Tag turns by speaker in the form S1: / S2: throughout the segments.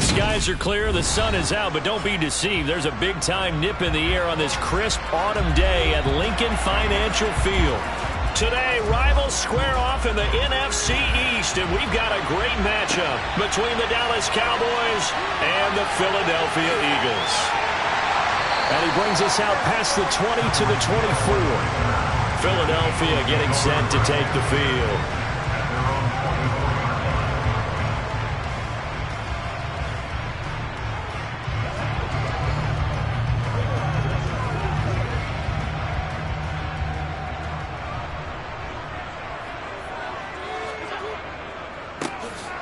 S1: skies are clear, the sun is out, but don't be deceived. There's a big-time nip in the air on this crisp autumn day at Lincoln Financial Field. Today, rivals square off in the NFC East, and we've got a great matchup between the Dallas Cowboys and the Philadelphia Eagles. And he brings us out past the 20 to the 24. Philadelphia getting set to take the field.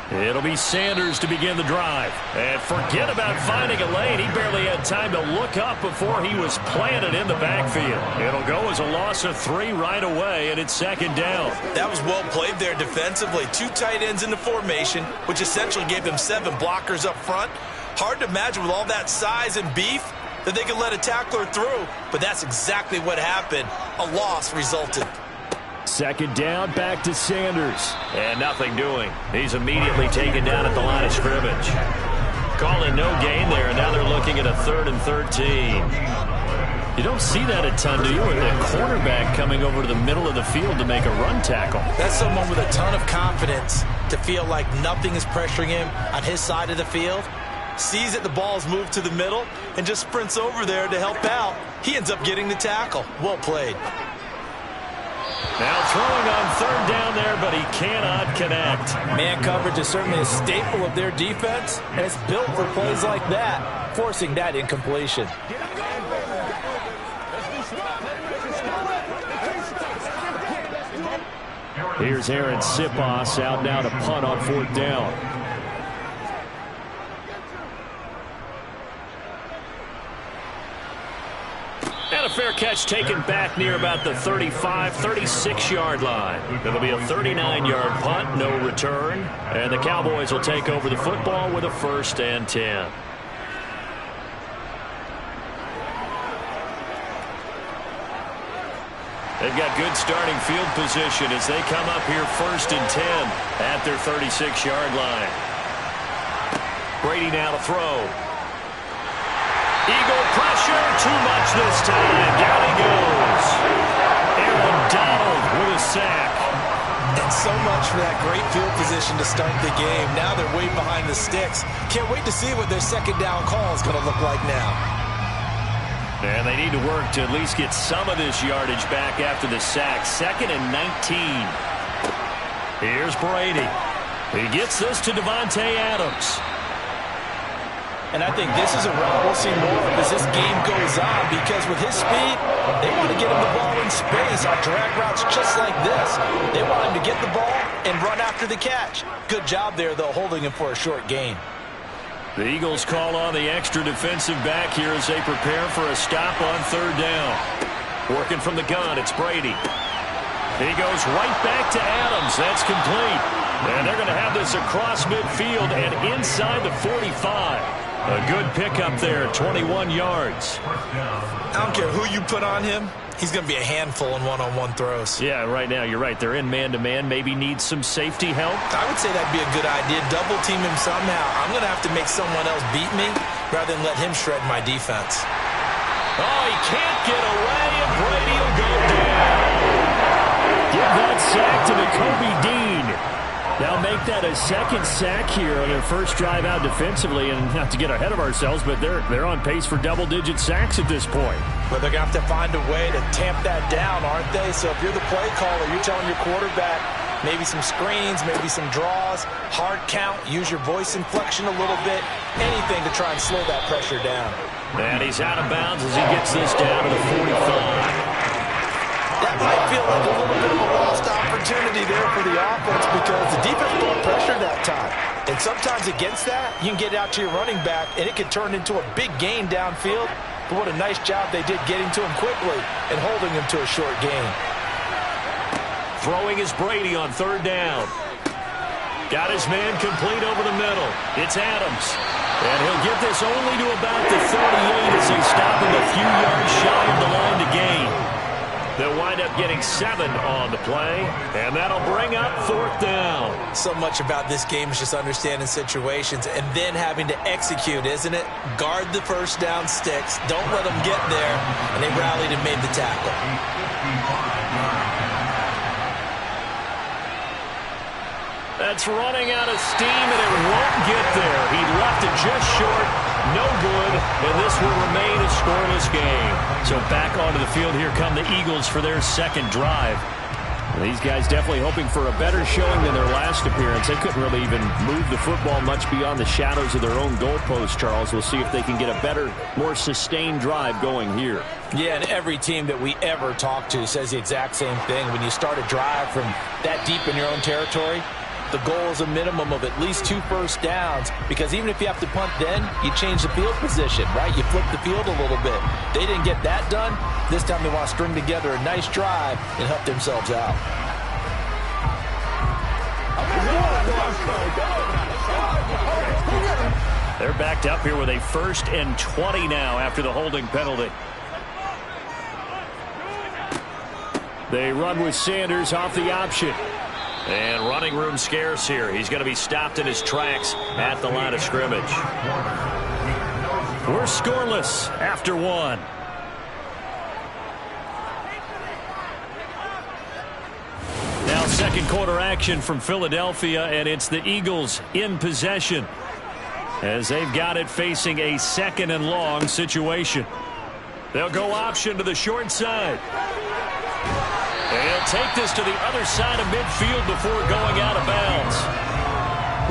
S1: It'll be Sanders to begin the drive. And forget about finding a lane. He barely had time to look up before he was planted in the backfield. It'll go as a loss of 3 right away, and it's second down.
S2: That was well played there defensively. 2 tight ends in the formation, which essentially gave them 7 blockers up front. Hard to imagine with all that size and beef that they could let a tackler through, but that's exactly what happened. A loss resulted.
S1: Second down, back to Sanders. And nothing doing. He's immediately taken down at the line of scrimmage. Calling no gain there, and now they're looking at a 3rd and 13. You don't see that a ton, do you? With the cornerback coming over to the middle of the field to make a run tackle.
S2: That's someone with a ton of confidence to feel like nothing is pressuring him on his side of the field. Sees that the ball's moved to the middle and just sprints over there to help out. He ends up getting the tackle. Well played.
S1: Now throwing on 3rd down there, but he cannot connect.
S3: Man coverage is certainly a staple of their defense, and it's built for plays like that, forcing that incompletion.
S1: Here's Aaron Sipos out now to punt on 4th down. And a fair catch taken back near about the 35, 36-yard line. It'll be a 39-yard punt, no return. And the Cowboys will take over the football with a 1st and 10. They've got good starting field position as they come up here 1st and 10 at their 36-yard line. Brady now to throw. Eagle pressure, too much this time. Down he goes. Aaron Donald with a sack.
S2: And so much for that great field position to start the game. Now they're way behind the sticks. Can't wait to see what their second down call is going to look like now.
S1: And they need to work to at least get some of this yardage back after the sack. 2nd and 19. Here's Brady. He gets this to Davante Adams.
S3: And I think this is a route we'll see more of as this game goes on, because with his speed, they want to get him the ball in space on drag routes just like this. They want him to get the ball and run after the catch. Good job there, though, holding him for a short gain.
S1: The Eagles call on the extra defensive back here as they prepare for a stop on 3rd down. Working from the gun, it's Brady. He goes right back to Adams. That's complete. And they're going to have this across midfield and inside the 45. A good pickup there, 21 yards.
S2: I don't care who you put on him. He's going to be a handful in one-on-one throws.
S1: Yeah, right now you're right. They're in man-to-man. Maybe need some safety help.
S2: I would say that'd be a good idea. Double team him somehow. I'm going to have to make someone else beat me rather than let him shred my defense.
S1: Oh, he can't get away, and Brady will go down. Give that sack to Nakobe Dean. Now make that a 2nd sack here on their first drive out defensively, and not to get ahead of ourselves, but they're on pace for double-digit sacks at this point.
S3: But they're going to have to find a way to tamp that down, aren't they? So if you're the play caller, you're telling your quarterback maybe some screens, maybe some draws, hard count, use your voice inflection a little bit, anything to try and slow that pressure down.
S1: And he's out of bounds as he gets this down to the 45.
S2: That might feel like a little bit of a lost opportunity there for the offense because the defense brought pressure that time. And sometimes against that, you can get out to your running back, and it can turn into a big gain downfield. But what a nice job they did getting to him quickly and holding him to a short gain.
S1: Throwing is Brady on 3rd down. Got his man complete over the middle. It's Adams. And he'll get this only to about the 38 as they stop him a few yards shy of the line to gain. They'll wind up getting 7 on the play, and that'll bring up 4th down.
S3: So much about this game is just understanding situations and then having to execute, isn't it? Guard the first down sticks. Don't let them get there. And they rallied and made the tackle.
S1: That's running out of steam, and it won't get there. He left it just short. No good, and this will remain a scoreless game. So back onto the field, here come the Eagles for their second drive. These guys definitely hoping for a better showing than their last appearance. They couldn't really even move the football much beyond the shadows of their own goalpost, Charles. We'll see if they can get a better, more sustained drive going here.
S2: Yeah, and every team that we ever talk to says the exact same thing. When you start a drive from that deep in your own territory, the goal is a minimum of at least 2 first downs, because even if you have to punt then, you change the field position, right? You flip the field a little bit. They didn't get that done. This time they want to string together a nice drive and help themselves out.
S1: They're backed up here with a 1st and 20 now after the holding penalty. They run with Sanders off the option. And running room scarce here. He's going to be stopped in his tracks at the line of scrimmage. We're scoreless after 1. Now second quarter action from Philadelphia, and it's the Eagles in possession as they've got it facing a 2nd and long situation. They'll go option to the short side. They'll take this to the other side of midfield before going out of bounds.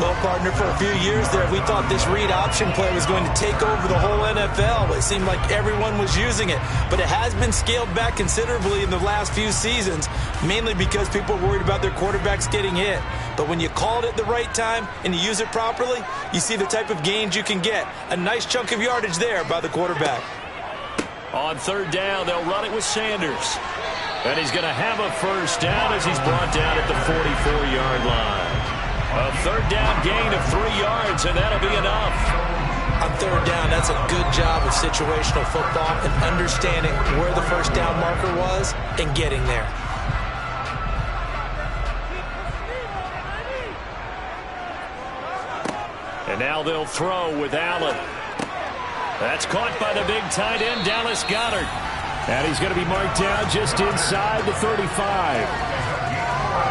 S3: Well, partner, for a few years there, we thought this read option play was going to take over the whole NFL. It seemed like everyone was using it. But it has been scaled back considerably in the last few seasons, mainly because people are worried about their quarterbacks getting hit. But when you call it at the right time and you use it properly, you see the type of gains you can get. A nice chunk of yardage there by the quarterback.
S1: On 3rd down, they'll run it with Sanders. And he's going to have a 1st down as he's brought down at the 44-yard line. A 3rd down gain of 3 yards, and that'll be enough.
S3: On 3rd down, that's a good job of situational football and understanding where the 1st down marker was and getting there.
S1: And now they'll throw with Allen. That's caught by the big tight end, Dallas Goedert. And he's going to be marked down just inside the 35.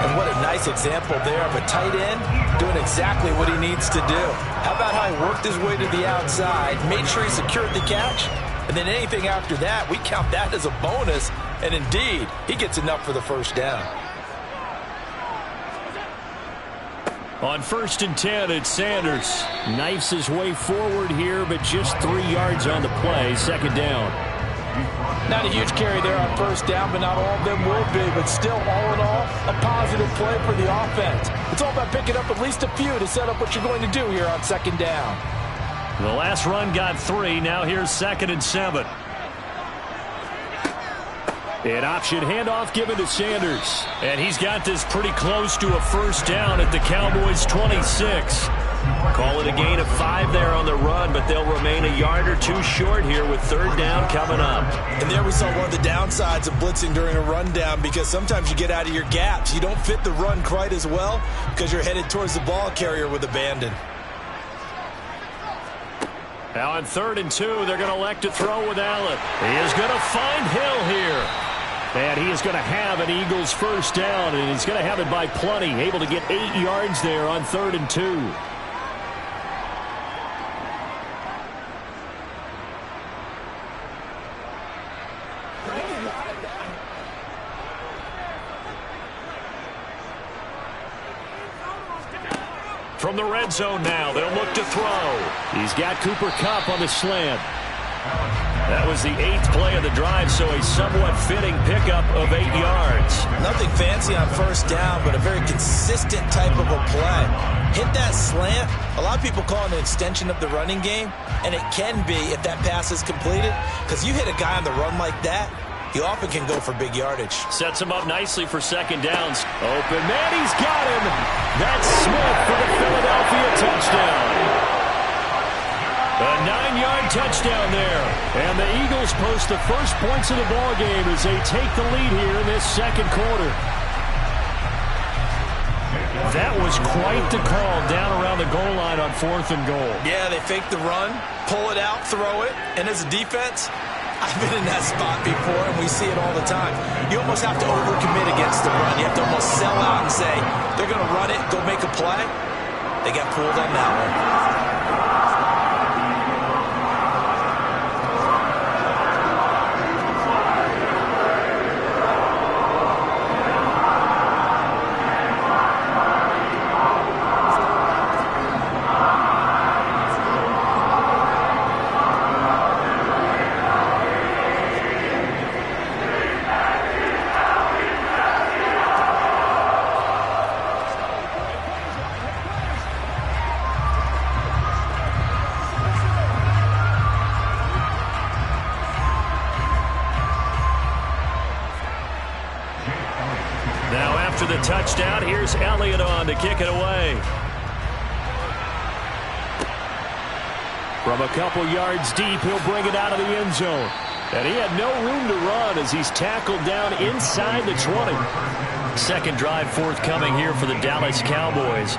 S2: And what a nice example there of a tight end doing exactly what he needs to do. How about how he worked his way to the outside, made sure he secured the catch, and then anything after that, we count that as a bonus. And indeed, he gets enough for the 1st down.
S1: On 1st and 10, it's Sanders. Knifes his way forward here, but just 3 yards on the play. 2nd down.
S2: Not a huge carry there on 1st down, but not all of them will be. But still, all in all, a positive play for the offense. It's all about picking up at least a few to set up what you're going to do here on 2nd down.
S1: The last run got 3. Now here's 2nd and 7. An option handoff given to Sanders. And he's got this pretty close to a 1st down at the Cowboys' 26. Call it a gain of 5 there on the run, but they'll remain a yard or 2 short here with 3rd down coming up.
S3: And there we saw one of the downsides of blitzing during a rundown, because sometimes you get out of your gaps. You don't fit the run quite as well because you're headed towards the ball carrier with abandon.
S1: Now on 3rd and 2, they're going to elect to throw with Allen. He is going to find Hill here. And he is going to have an Eagles 1st down, and he's going to have it by plenty. Able to get 8 yards there on 3rd and 2. From the red zone now, they'll look to throw. He's got Cooper Kupp on the slant. That was the 8th play of the drive, so a somewhat fitting pickup of 8 yards.
S3: Nothing fancy on 1st down, but a very consistent type of a play. Hit that slant. A lot of people call it an extension of the running game, and it can be if that pass is completed, because you hit a guy on the run like that, he often can go for big yardage.
S1: Sets him up nicely for 2nd downs. Open man, he's got him. That's Smith for the Philadelphia touchdown. A 9-yard touchdown there. And the Eagles post the first points of the ball game as they take the lead here in this second quarter. That was quite the call down around the goal line on 4th and goal.
S2: Yeah, they fake the run, pull it out, throw it, and as a defense, I've been in that spot before, and we see it all the time. You almost have to overcommit against the run. You have to almost sell out and say, they're going to run it, go make a play. They got pulled on that one.
S1: After the touchdown, here's Elliott on to kick it away. From a couple yards deep, he'll bring it out of the end zone. And he had no room to run as he's tackled down inside the 20. Second drive forthcoming here for the Dallas Cowboys.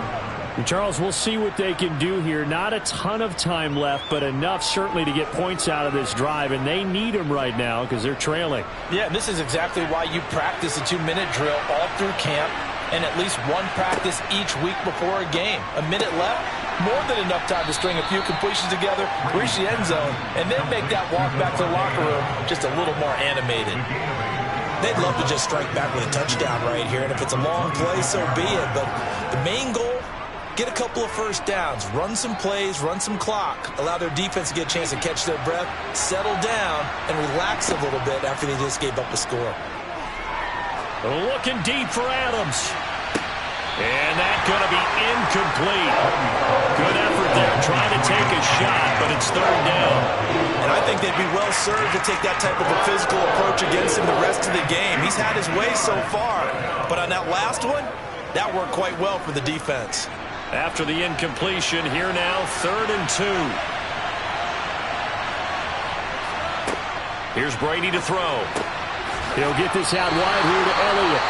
S1: And Charles, we'll see what they can do here. Not a ton of time left, but enough certainly to get points out of this drive, and they need them right now because they're trailing.
S3: Yeah, this is exactly why you practice a 2-minute drill all through camp and at least one practice each week before a game. A minute left, more than enough time to string a few completions together, reach the end zone, and then make that walk back to the locker room just a little more animated.
S2: They'd love to just strike back with a touchdown right here, and if it's a long play, so be it. But the main goal, get a couple of first downs, run some plays, run some clock, allow their defense to get a chance to catch their breath, settle down, and relax a little bit after they just gave up the score.
S1: Looking deep for Adams. And that's going to be incomplete. Good effort there, trying to take a shot, but it's third down.
S2: And I think they'd be well served to take that type of a physical approach against him the rest of the game. He's had his way so far, but on that last one, that worked quite well for the defense.
S1: After the incompletion, here now, 3rd and 2. Here's Brady to throw. He'll get this out wide here to Elliott.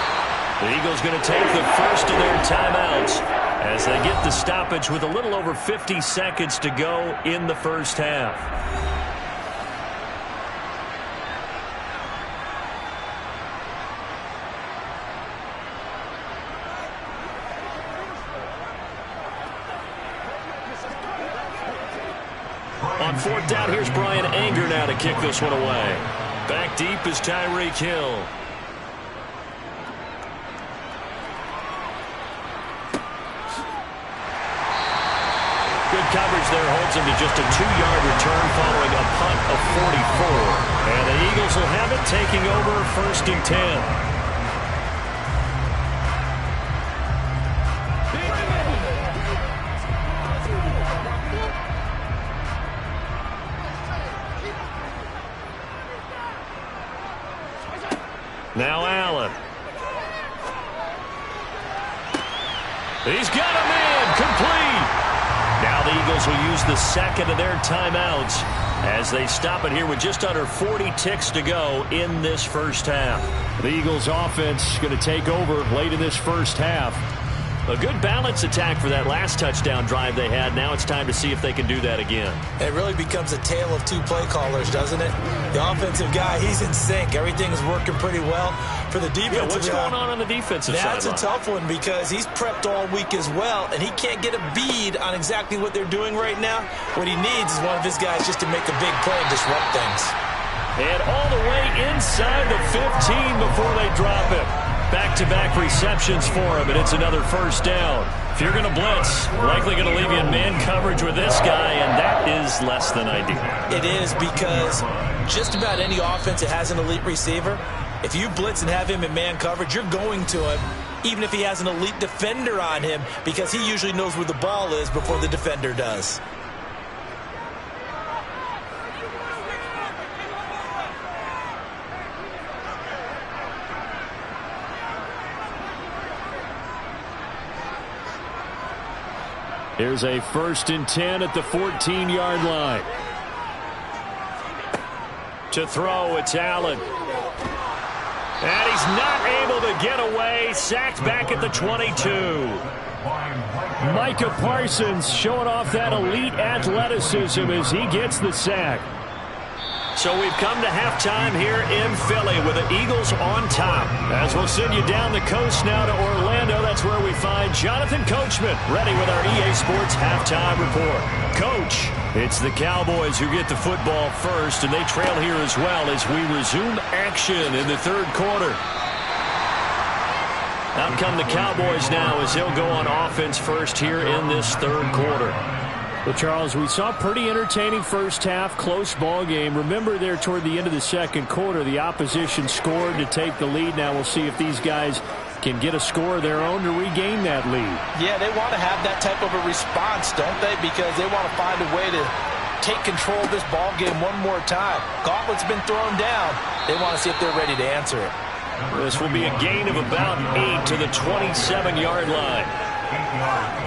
S1: The Eagles going to take the first of their timeouts as they get the stoppage with a little over 50 seconds to go in the first half. On 4th down, here's Brian Anger now to kick this one away. Back deep is Tyreek Hill. Good coverage there holds him to just a 2-yard return following a punt of 44. And the Eagles will have it taking over 1st and 10. Now Allen. He's got a man complete. Now the Eagles will use the second of their timeouts as they stop it here with just under 40 ticks to go in this first half. The Eagles offense going to take over late in this first half. A good balance attack for that last touchdown drive they had. Now it's time to see if they can do that again.
S2: It really becomes a tale of two play callers, doesn't it? The offensive guy, he's in sync. Everything is working pretty well. For the defensive
S1: what's going on the defensive side?
S2: That's a tough one because he's prepped all week as well, and he can't get a bead on exactly what they're doing right now. What he needs is one of his guys just to make a big play and disrupt things.
S1: And all the way inside the 15 before they drop him. Back-to-back receptions for him, and it's another first down. If you're going to blitz, likely going to leave you in man coverage with this guy, and that is less than ideal.
S2: It is because just about any offense that has an elite receiver, if you blitz and have him in man coverage, you're going to him, even if he has an elite defender on him, because he usually knows where the ball is before the defender does.
S1: Here's a 1st and 10 at the 14-yard line. To throw, it's Allen. And he's not able to get away. Sacked back at the 22. Micah Parsons showing off that elite athleticism as he gets the sack. So we've come to halftime here in Philly with the Eagles on top. As we'll send you down the coast now to Orlando, that's where we find Jonathan Coachman ready with our EA Sports halftime report. Coach, it's the Cowboys who get the football first, and they trail here as well as we resume action in the third quarter. Out come the Cowboys now as they'll go on offense first here in this third quarter. Well, Charles, we saw a pretty entertaining first half, close ball game. Remember there toward the end of the second quarter, the opposition scored to take the lead. Now we'll see if these guys can get a score of their own to regain that lead.
S2: Yeah, they want to have that type of a response, don't they? Because they want to find a way to take control of this ball game one more time. Gauntlet's been thrown down. They want to see if they're ready to answer it.
S1: This will be a gain of about 8 to the 27-yard line.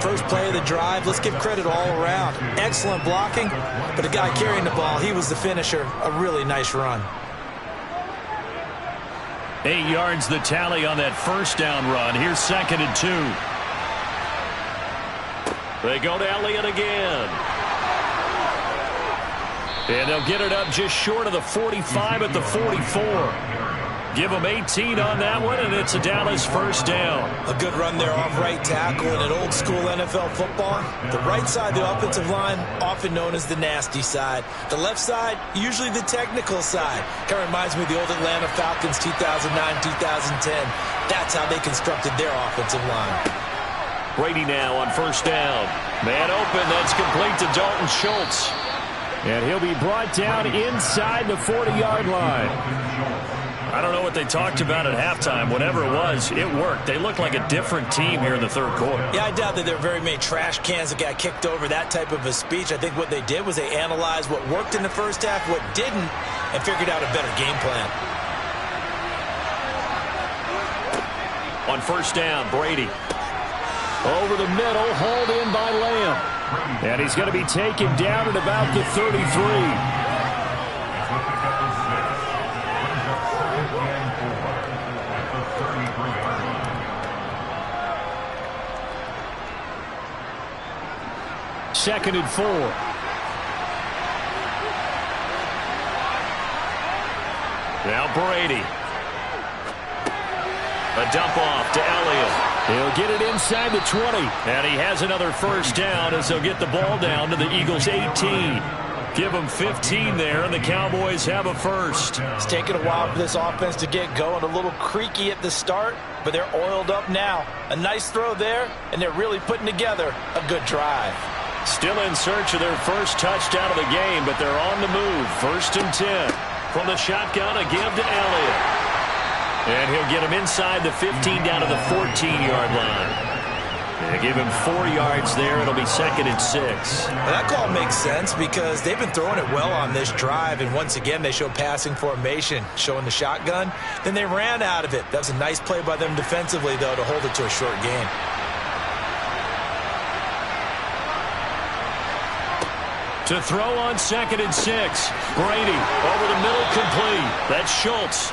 S3: First play of the drive, let's give credit all around. Excellent blocking, but the guy carrying the ball, he was the finisher. A really nice run.
S1: 8 yards the tally on that first down run. Here's 2nd and 2. They go to Elliott again. And they'll get it up just short of the 45 at the 44. Give them 18 on that one, and it's a Dallas first down.
S3: A good run there off right tackle in an old-school NFL football. The right side of the offensive line, often known as the nasty side. The left side, usually the technical side. Kind of reminds me of the old Atlanta Falcons 2009-2010. That's how they constructed their offensive line.
S1: Brady now on first down. Man open, that's complete to Dalton Schultz. And he'll be brought down inside the 40-yard line. I don't know what they talked about at halftime. Whatever it was, it worked. They looked like a different team here in the third quarter.
S3: Yeah, I doubt that there were very many trash cans that got kicked over, that type of a speech. I think what they did was they analyzed what worked in the first half, what didn't, and figured out a better game plan.
S1: On first down, Brady. Over the middle, hauled in by Lamb. And he's going to be taken down at about the 33. Second and 4. Now Brady. A dump off to Elliott. He'll get it inside the 20. And he has another first down as they'll get the ball down to the Eagles' 18. Give them 15 there, and the Cowboys have a first.
S2: It's taken a while for this offense to get going. A little creaky at the start, but they're oiled up now. A nice throw there, and they're really putting together a good drive.
S1: Still in search of their first touchdown of the game, but they're on the move. 1st and 10. From the shotgun, a give to Elliott. And he'll get him inside the 15 down to the 14-yard line. They give him 4 yards there. It'll be 2nd and 6.
S3: Well, that call makes sense because they've been throwing it well on this drive, and once again they show passing formation, showing the shotgun. Then they ran out of it. That was a nice play by them defensively, though, to hold it to a short gain.
S1: To throw on 2nd and 6. Brady over the middle, complete. That's Schultz.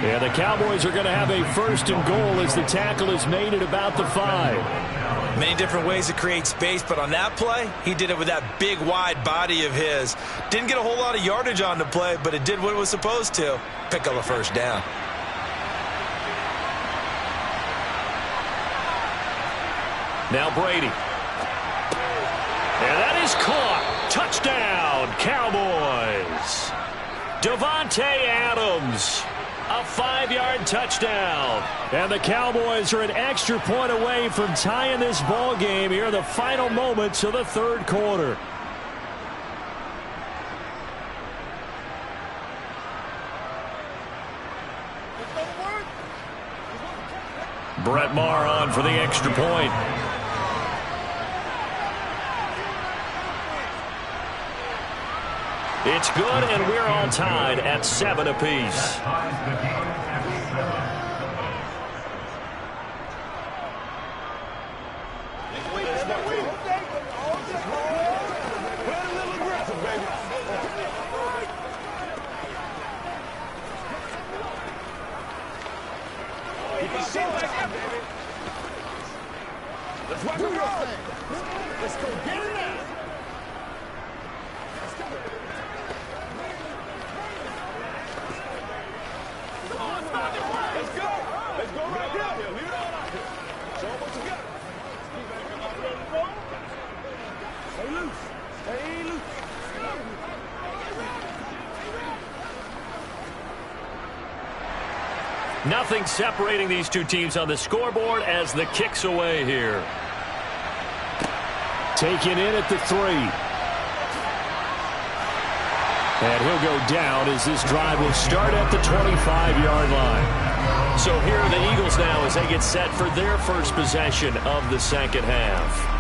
S1: Yeah, the Cowboys are going to have a 1st and goal as the tackle is made at about the 5.
S3: Many different ways to create space, but on that play, he did it with that big, wide body of his. Didn't get a whole lot of yardage on the play, but it did what it was supposed to. Pick up a first down.
S1: Now Brady. And that is caught. Touchdown, Cowboys. Davante Adams. A 5-yard touchdown. And the Cowboys are an extra point away from tying this ball game here in the final moments of the third quarter. Brett Maher on for the extra point. It's good, and we're all tied at 7 apiece. Nothing separating these two teams on the scoreboard as the kick's away here. Taken in at the 3. And he'll go down as this drive will start at the 25-yard line. So here are the Eagles now as they get set for their first possession of the second half.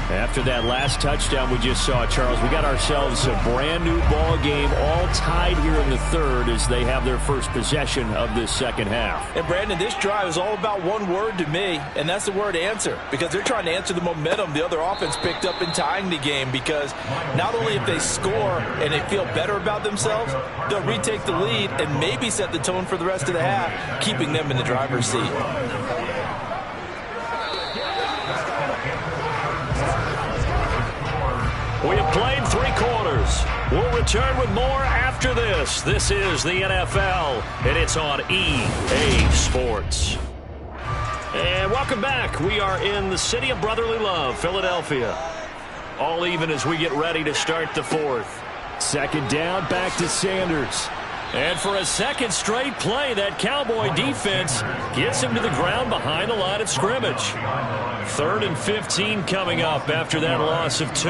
S1: After that last touchdown we just saw, Charles, we got ourselves a brand new ball game, all tied here in the third as they have their first possession of this second half.
S3: And Brandon, this drive is all about one word to me, and that's the word answer, because they're trying to answer the momentum the other offense picked up in tying the game, because not only if they score and they feel better about themselves, they'll retake the lead and maybe set the tone for the rest of the half, keeping them in the driver's seat.
S1: We have played 3 quarters. We'll return with more after this. This is the NFL, and it's on EA Sports. And welcome back. We are in the city of brotherly love, Philadelphia. All even as we get ready to start the fourth. Second down, back to Sanders. And for a second straight play, that Cowboy defense gets him to the ground behind the line of scrimmage. 3rd and 15 coming up after that loss of 2.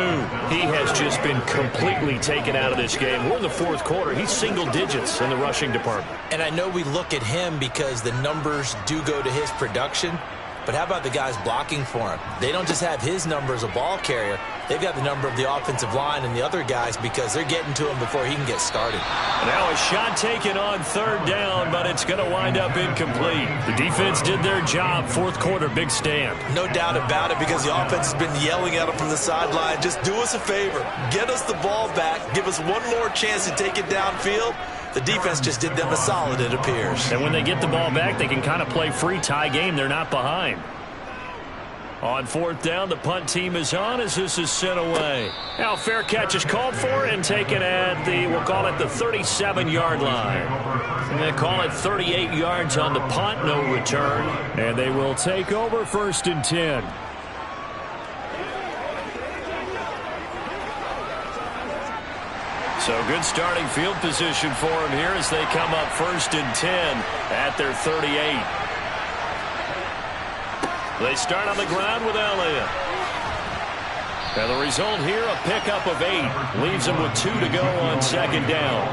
S1: He has just been completely taken out of this game. We're in the fourth quarter. He's single digits in the rushing department.
S3: And I know we look at him because the numbers do go to his production. But how about the guys blocking for him? They don't just have his number as a ball carrier. They've got the number of the offensive line and the other guys because they're getting to him before he can get started.
S1: Now a shot taken on 3rd down, but it's going to wind up incomplete. The defense did their job. Fourth quarter, big stand.
S3: No doubt about it, because the offense has been yelling at him from the sideline. Just do us a favor. Get us the ball back. Give us one more chance to take it downfield. The defense just did them a solid, it appears.
S1: And when they get the ball back, they can kind of play free tie game. They're not behind. On 4th down, the punt team is on as this is sent away. Now fair catch is called for and taken at the, we'll call it the 37-yard line. And they call it 38 yards on the punt, no return. And they will take over 1st and 10. So good starting field position for them here as they come up 1st and 10 at their 38. They start on the ground with Elliott. And the result here, a pickup of 8. Leaves them with 2 to go on 2nd down.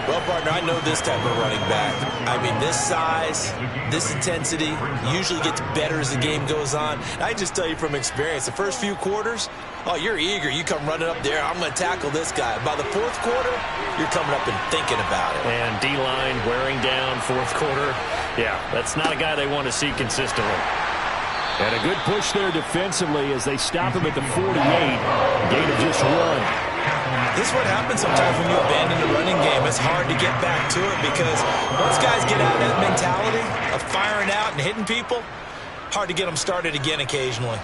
S3: Well, partner, I know this type of running back. I mean, this size, this intensity usually gets better as the game goes on. I just tell you from experience, the first few quarters, oh, you're eager. You come running up there, I'm going to tackle this guy. By the 4th quarter, you're coming up and thinking about it.
S1: And D-line wearing down 4th quarter. Yeah, that's not a guy they want to see consistently. And a good push there defensively as they stop him at the 48. Gain of just 1.
S3: This is what happens sometimes when you abandon the running game. It's hard to get back to it because once guys get out of that mentality of firing out and hitting people, hard to get them started again occasionally.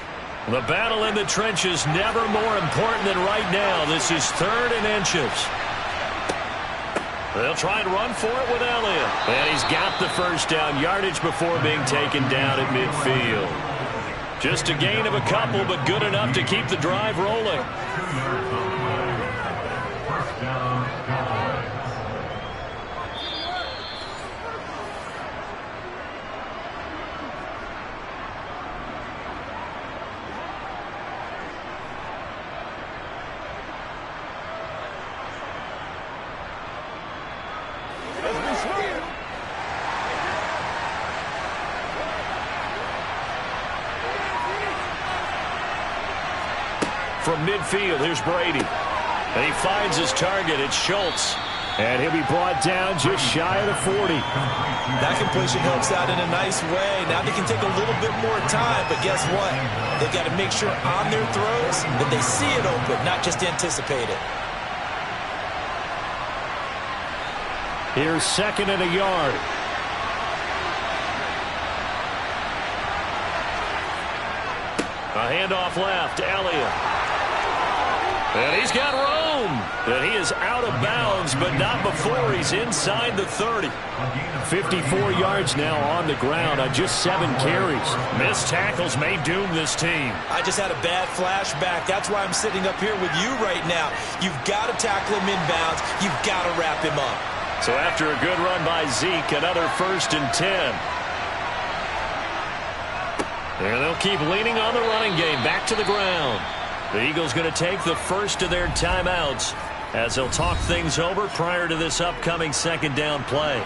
S1: The battle in the trenches never more important than right now. This is 3rd and inches. They'll try and run for it with Elliott. And he's got the first down yardage before being taken down at midfield. Just a gain of a couple, but good enough to keep the drive rolling. From midfield, here's Brady. And he finds his target. It's Schultz. And he'll be brought down just shy of the 40.
S3: That completion helps out in a nice way. Now they can take a little bit more time, but guess what? They've got to make sure on their throws that they see it open, not just anticipate it.
S1: Here's 2nd and a yard. A handoff left, Elliott. And he's got room. And he is out of bounds, but not before he's inside the 30. 54 yards now on the ground on just 7 carries. Missed tackles may doom this team.
S3: I just had a bad flashback. That's why I'm sitting up here with you right now. You've got to tackle him inbounds. You've got to wrap him up.
S1: So after a good run by Zeke, another 1st and 10. And they'll keep leaning on the running game. Back to the ground. The Eagles going to take the first of their timeouts as they'll talk things over prior to this upcoming 2nd down play.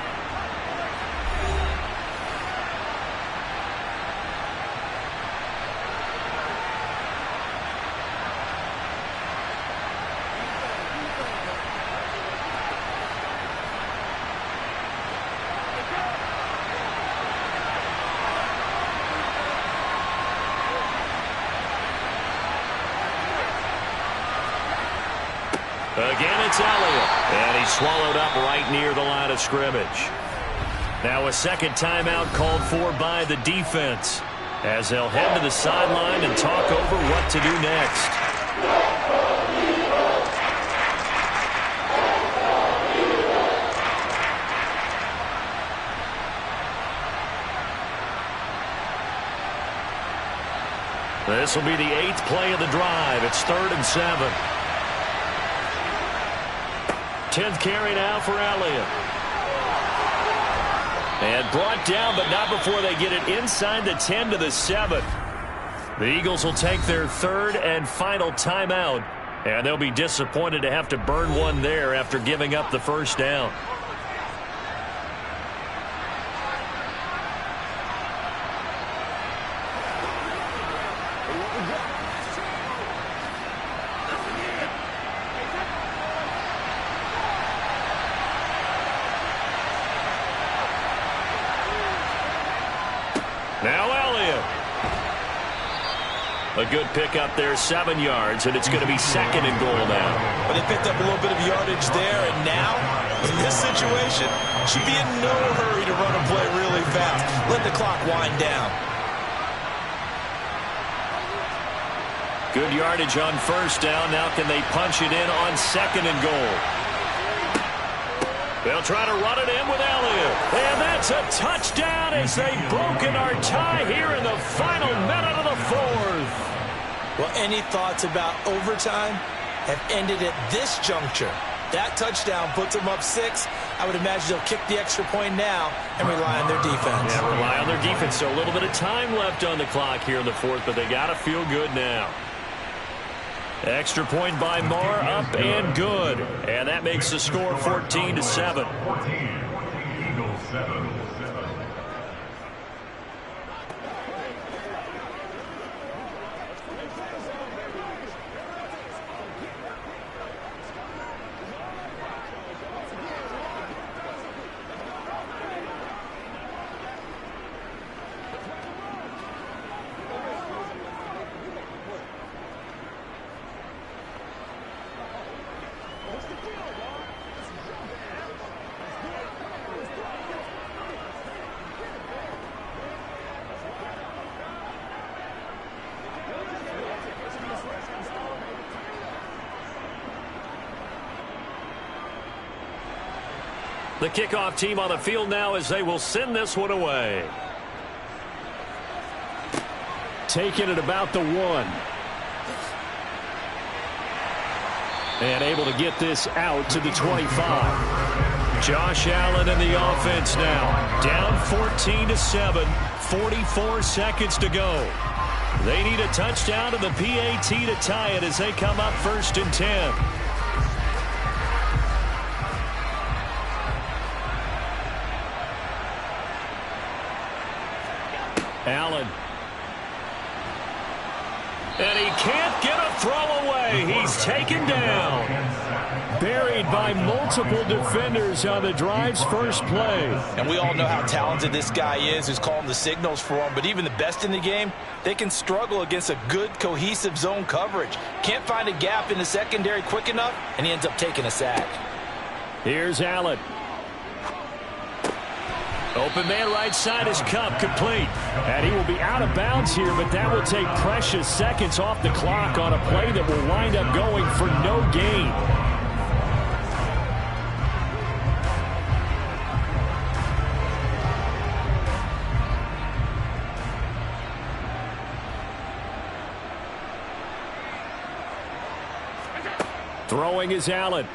S1: Again, it's Elliott. And he's swallowed up right near the line of scrimmage. Now a 2nd timeout called for by the defense as they'll head to the sideline and talk over what to do next. This will be the 8th play of the drive. It's 3rd and 7. 10th carry now for Elliott. And brought down, but not before they get it inside the 10 to the 7. The Eagles will take their 3rd and final timeout, and they'll be disappointed to have to burn one there after giving up the 1st down. Now Elliott. A good pickup there, 7 yards, and it's going to be 2nd and goal now.
S3: But they picked up a little bit of yardage there, and now, in this situation, should be in no hurry to run a play really fast. Let the clock wind down.
S1: Good yardage on 1st down. Now can they punch it in on 2nd and goal? They'll try to run it in with Elliott. And that's a touchdown as they've broken our tie here in the final minute of the 4th.
S3: Well, any thoughts about overtime have ended at this juncture. That touchdown puts them up 6. I would imagine they'll kick the extra point now and rely on their defense.
S1: Yeah, rely on their defense. So a little bit of time left on the clock here in the 4th, but they got to feel good now. Extra point by Marr, up and good. And that makes the score 14-7.
S4: Eagles 7.
S1: The kickoff team on the field now as they will send this one away. Taking it about the 1. And able to get this out to the 25. Josh Allen in the offense now. Down 14-7. 44 seconds to go. They need a touchdown and the PAT to tie it as they come up 1st and 10. Allen. And he can't get a throw away. He's taken down. Buried by multiple defenders on the drive's first play.
S3: And we all know how talented this guy is who's calling the signals for him. But even the best in the game, they can struggle against a good, cohesive zone coverage. Can't find a gap in the secondary quick enough, and he ends up taking a sack.
S1: Here's Allen. Open man right side is Kupp, complete. And he will be out of bounds here, but that will take precious seconds off the clock on a play that will wind up going for no gain. Throwing is Allen.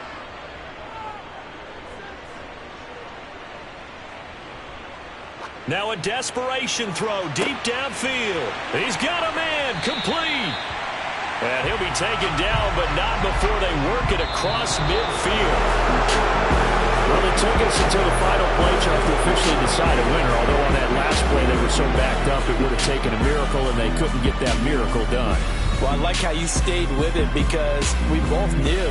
S1: Now a desperation throw deep downfield. He's got a man, complete. And he'll be taken down, but not before they work it across midfield. Well, it took us until the final play to officially decide a winner, although on that last play they were so backed up it would have taken a miracle, and they couldn't get that miracle done.
S3: Well, I like how you stayed with it because we both knew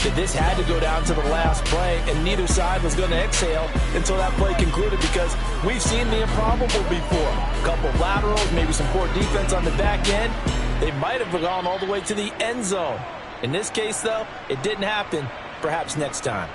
S3: that this had to go down to the last play, and neither side was going to exhale until that play concluded because we've seen the improbable before. A couple of laterals, maybe some poor defense on the back end. They might have gone all the way to the end zone. In this case, though, it didn't happen. Perhaps next time.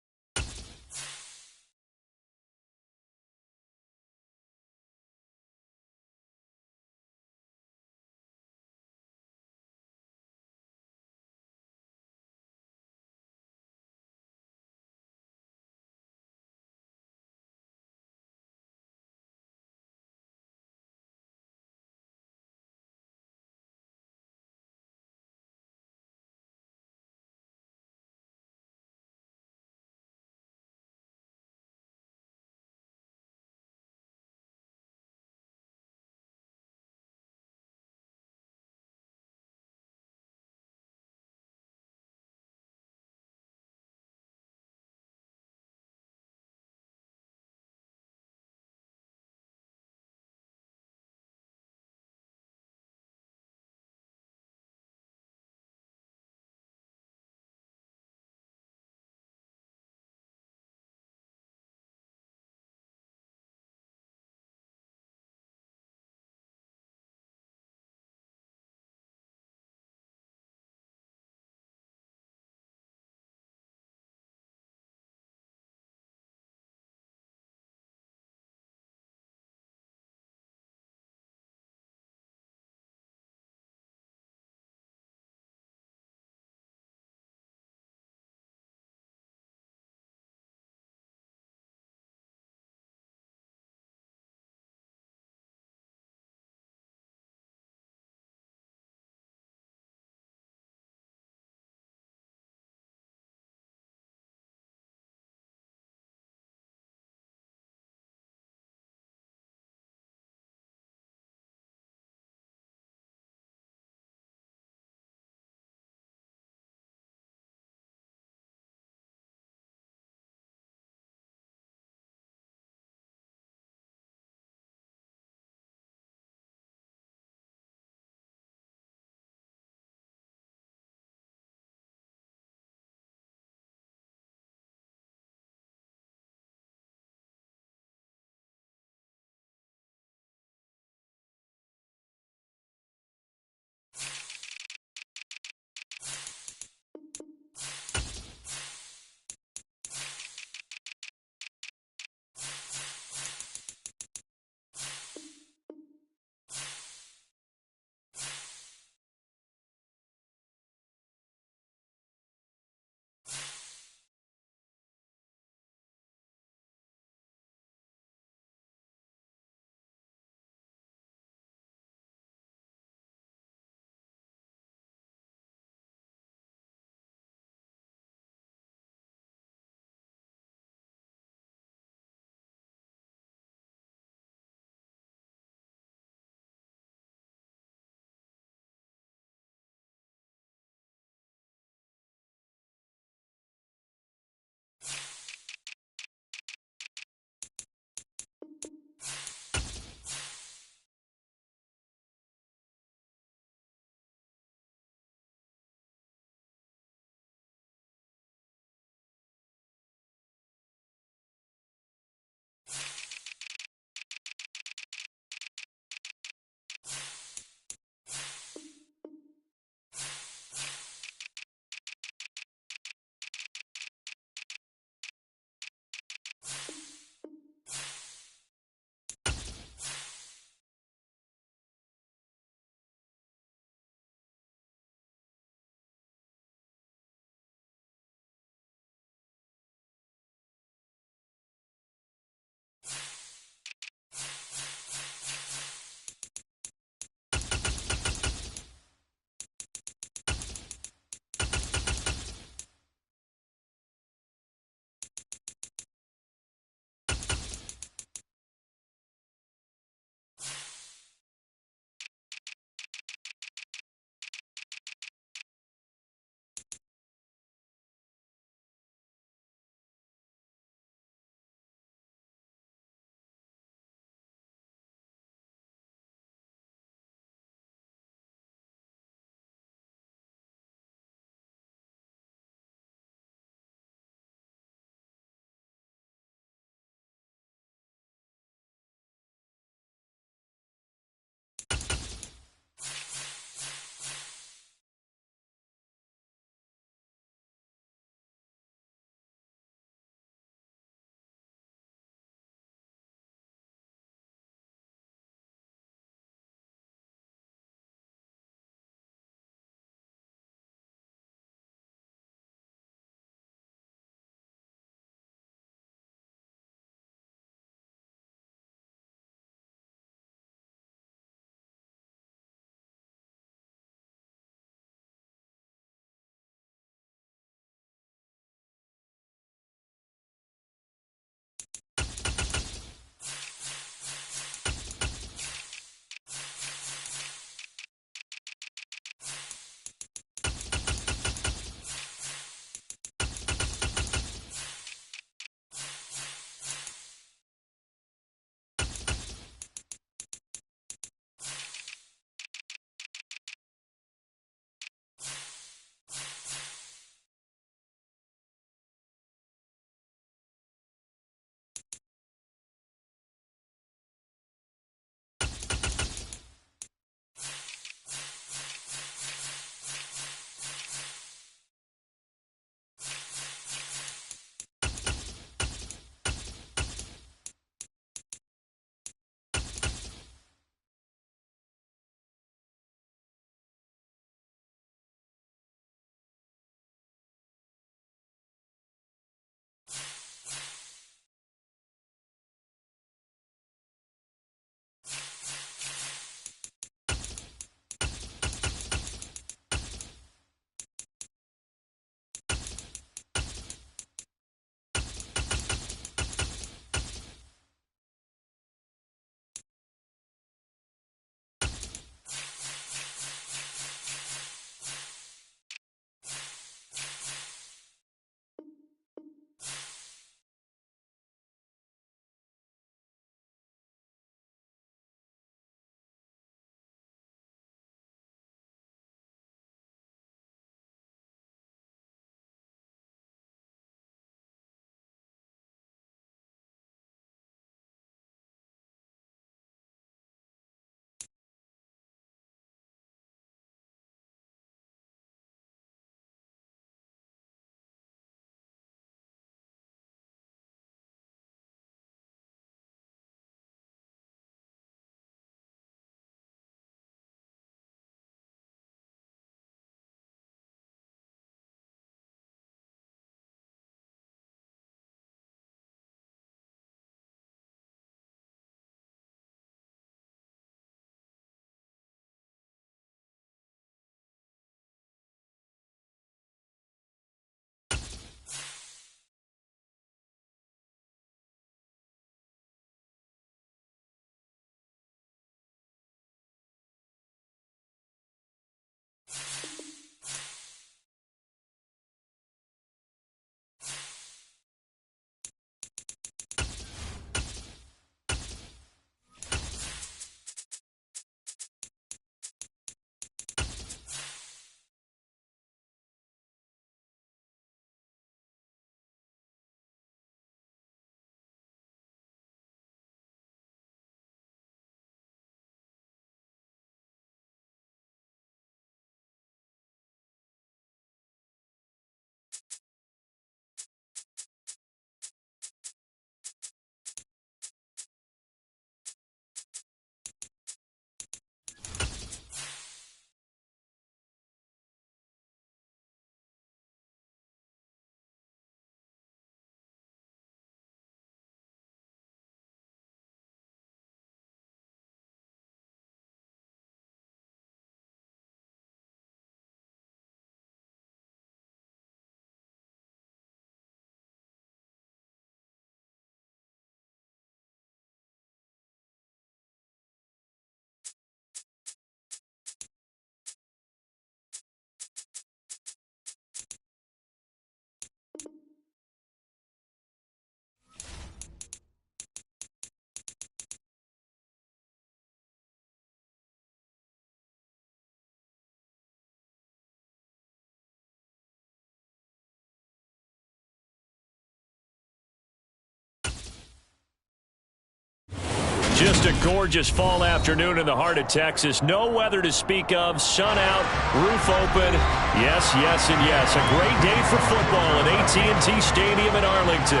S1: Just a gorgeous fall afternoon in the heart of Texas. No weather to speak of. Sun out, roof open. Yes, yes, and yes. A great day for football at AT&T Stadium in Arlington.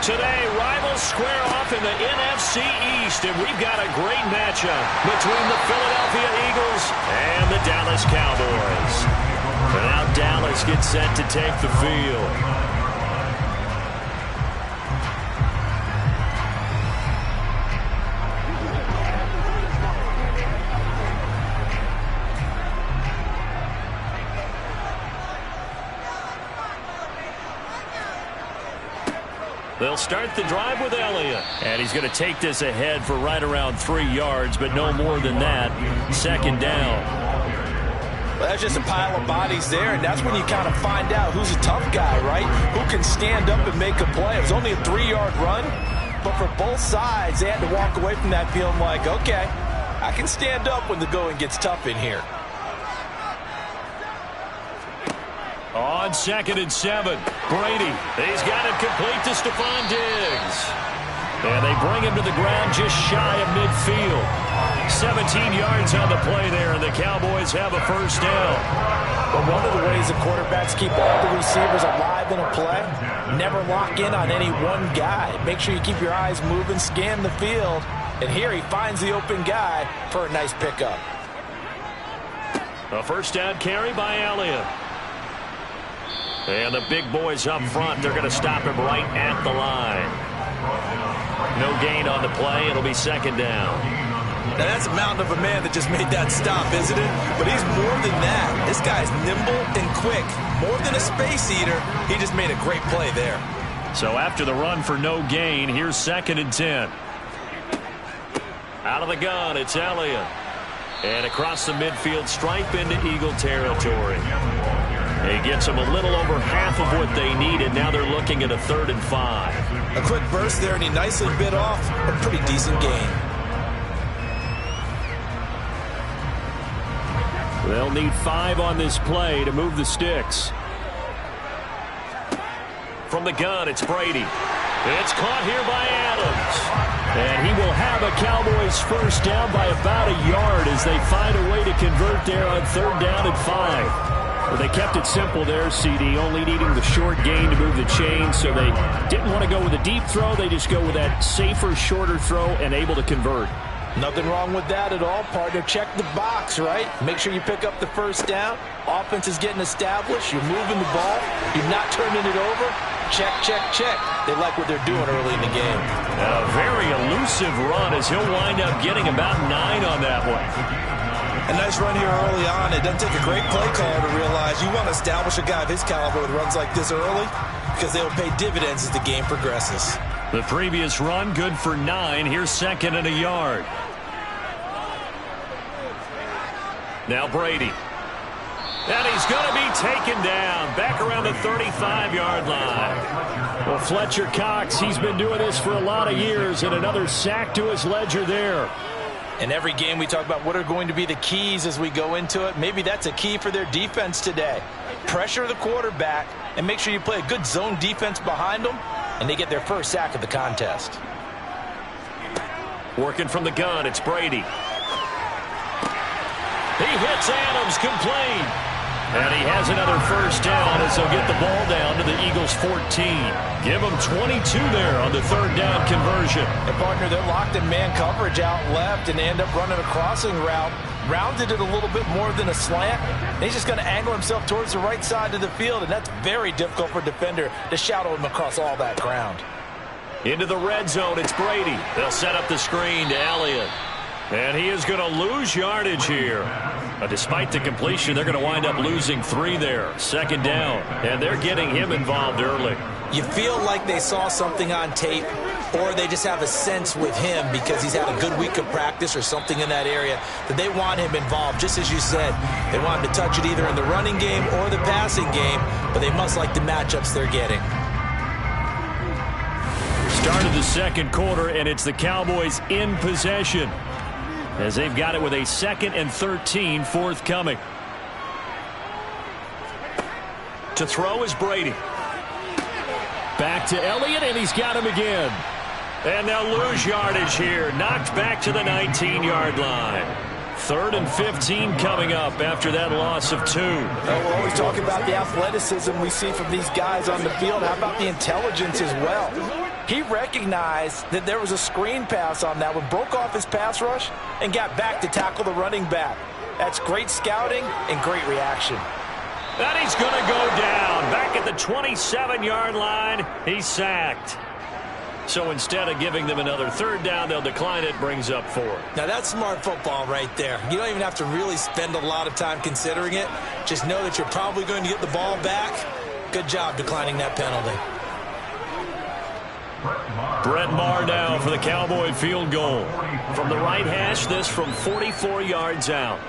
S1: Today, rivals square off in the NFC East, and we've got a great matchup between the Philadelphia Eagles and the Dallas Cowboys. And now Dallas gets set to take the field. They'll start the drive with Elliott. And he's going to take this ahead for right around 3 yards, but no more than that. Second down.
S3: Well, that's just a pile of bodies there, and that's when you kind of find out who's a tough guy, right? Who can stand up and make a play. It was only a 3-yard run, but for both sides, they had to walk away from that feeling like, okay, I can stand up when the going gets tough in here.
S1: On 2nd and 7, Brady. He's got it complete to Stephon Diggs. And they bring him to the ground just shy of midfield. 17 yards on the play there, and the Cowboys have a first down.
S3: But one of the ways the quarterbacks keep all the receivers alive in a play, never lock in on any one guy. Make sure you keep your eyes moving, scan the field. And here he finds the open guy for a nice pickup.
S1: A first down carry by Elliott. And the big boys up front, they're going to stop him right at the line. No gain on the play. It'll be second down.
S3: Now that's a mountain of a man that just made that stop, isn't it? But he's more than that. This guy's nimble and quick. More than a space eater, he just made a great play there.
S1: So after the run for no gain, here's 2nd and 10. Out of the gun, it's Elliott. And across the midfield stripe into Eagle territory. He gets them a little over half of what they needed. Now they're looking at a 3rd and 5.
S3: A quick burst there, and he nicely bit off a pretty decent gain.
S1: They'll need 5 on this play to move the sticks. From the gun, it's Brady. It's caught here by Adams. And he will have a Cowboys first down by about a yard as they find a way to convert there on 3rd down and 5. Well, they kept it simple there, CD, only needing the short gain to move the chain, so they didn't want to go with a deep throw. They just go with that safer, shorter throw and able to convert.
S3: Nothing wrong with that at all, partner. Check the box, right? Make sure you pick up the first down. Offense is getting established. You're moving the ball. You're not turning it over. Check, check, check. They like what they're doing early in the game.
S1: A very elusive run as he'll wind up getting about 9 on that one.
S3: A nice run here early on. It doesn't take a great play call to realize you want to establish a guy of his caliber with runs like this early because they will pay dividends as the game progresses.
S1: The previous run good for 9. Here's 2nd and a yard. Now Brady. And he's going to be taken down back around the 35-yard line. Well, Fletcher Cox, he's been doing this for a lot of years, and another sack to his ledger there.
S3: In every game we talk about what are going to be the keys as we go into it. Maybe that's a key for their defense today. Pressure the quarterback and make sure you play a good zone defense behind them, and they get their first sack of the contest.
S1: Working from the gun, it's Brady. He hits Adams complete. And he has another first down as they'll get the ball down to the Eagles' 14. Give them 22 there on the 3rd down conversion.
S3: And, partner, they're locked in man coverage out left, and they end up running a crossing route. Rounded it a little bit more than a slant. And he's just going to angle himself towards the right side of the field, and that's very difficult for a defender to shadow him across all that ground.
S1: Into the red zone, it's Brady. They'll set up the screen to Elliott. And he is going to lose yardage here. Despite the completion, they're going to wind up losing 3 there. 2nd down, and they're getting him involved early.
S3: You feel like they saw something on tape, or they just have a sense with him because he's had a good week of practice or something in that area that they want him involved. Just as you said, they want him to touch it either in the running game or the passing game, but they must like the matchups they're getting.
S1: Start of the 2nd quarter, and it's the Cowboys in possession, as they've got it with a 2nd and 13 forthcoming. To throw is Brady. Back to Elliott, and he's got him again. And they'll lose yardage here. Knocked back to the 19-yard line. 3rd and 15 coming up after that loss of 2.
S2: We're always talking about the athleticism we see from these guys on the field. How about the intelligence as well? He recognized that there was a screen pass on that one, broke off his pass rush, and got back to tackle the running back. That's great scouting and great reaction.
S1: And he's going to go down. Back at the 27-yard line, he's sacked. So instead of giving them another 3rd down, they'll decline it, brings up 4.
S3: Now that's smart football right there. You don't even have to really spend a lot of time considering it. Just know that you're probably going to get the ball back. Good job declining that penalty.
S1: Brett Maher now for the Cowboy field goal. From the right hash, this from 44 yards out.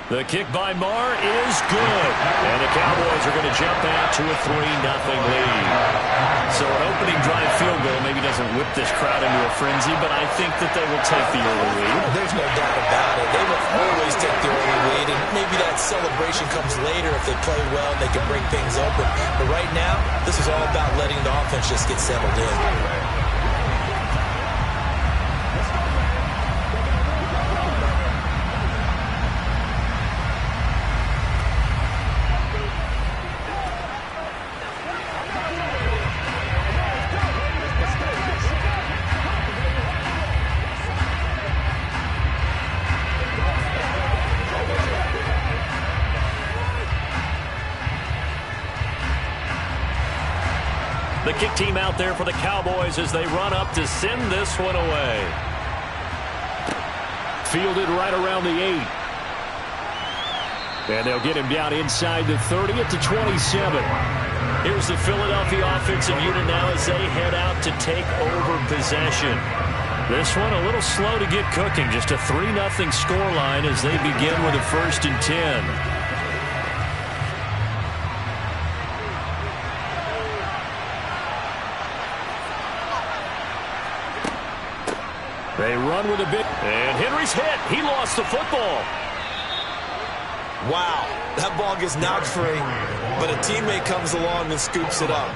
S1: The kick by Maher is good. And the Cowboys are going to jump out to a 3-0 lead. So an opening drive field goal maybe doesn't whip this crowd into a frenzy, but I think that they will take the early lead.
S3: There's no doubt about it. They will always take the early lead, and maybe that celebration comes later if they play well and they can break things open. But right now, this is all about letting the offense just get settled in.
S1: The kick team out there for the Cowboys as they run up to send this one away. Fielded right around the 8. And they'll get him down inside the 30 at the 27. Here's the Philadelphia offensive unit now as they head out to take over possession. This one a little slow to get cooking. Just a 3-0 scoreline as they begin with a 1st and 10. They run with a bit, and Henry's hit. He lost the football.
S3: Wow, that ball gets knocked free, but a teammate comes along and scoops it up.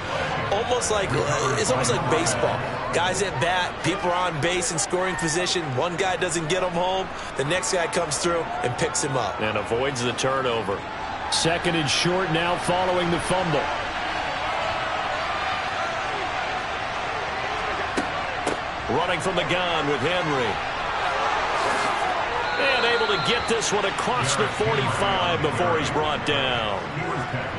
S3: It's almost like baseball. Guys at bat, people are on base in scoring position. One guy doesn't get him home. The next guy comes through and picks him up.
S1: And avoids the turnover. 2nd and short now following the fumble. Running from the gun with Henry. And able to get this one across the 45 before he's brought down.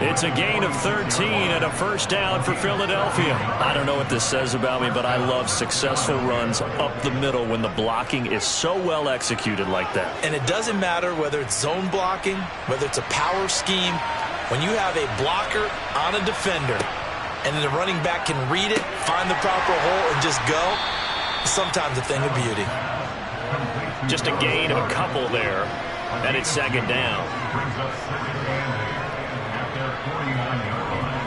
S1: It's a gain of 13 and a 1st down for Philadelphia. I don't know what this says about me, but I love successful runs up the middle when the blocking is so well executed like that.
S3: And it doesn't matter whether it's zone blocking, whether it's a power scheme. When you have a blocker on a defender and then the running back can read it, find the proper hole, and just go, sometimes a thing of beauty.
S1: Just a gain of a couple there, and it's 2nd down.
S4: Brings up 2nd and 8 at their 49-yard line.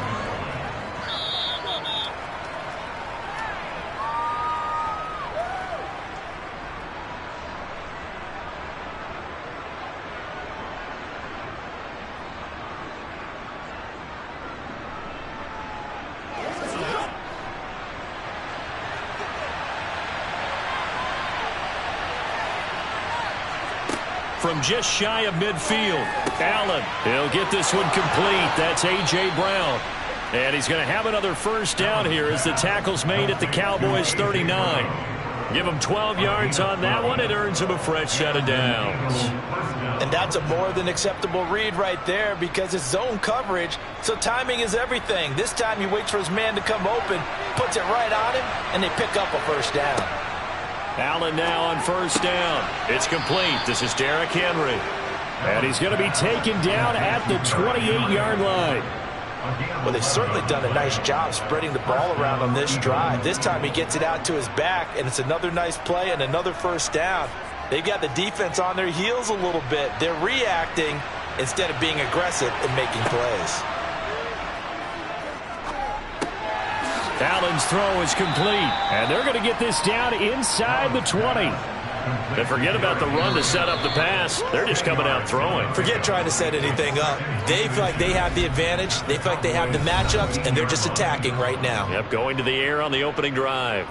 S1: From just shy of midfield, Allen, he'll get this one complete. That's A.J. Brown. And he's going to have another 1st down here as the tackle's made at the Cowboys' 39. Give him 12 yards on that one. It earns him a fresh set of downs.
S2: And that's a more than acceptable read right there because it's zone coverage, so timing is everything. This time he waits for his man to come open, puts it right on him, and they pick up a 1st down.
S1: Allen now on 1st down. It's complete. This is Derrick Henry. And he's going to be taken down at the 28-yard line.
S2: Well, they've certainly done a nice job spreading the ball around on this drive. This time he gets it out to his back, and it's another nice play and another 1st down. They've got the defense on their heels a little bit. They're reacting instead of being aggressive and making plays.
S1: Allen's throw is complete, and they're going to get this down inside the 20. And forget about the run to set up the pass. They're just coming out throwing.
S2: Forget trying to set anything up. They feel like they have the advantage. They feel like they have the matchups, and they're just attacking right now.
S1: Yep, going to the air on the opening drive.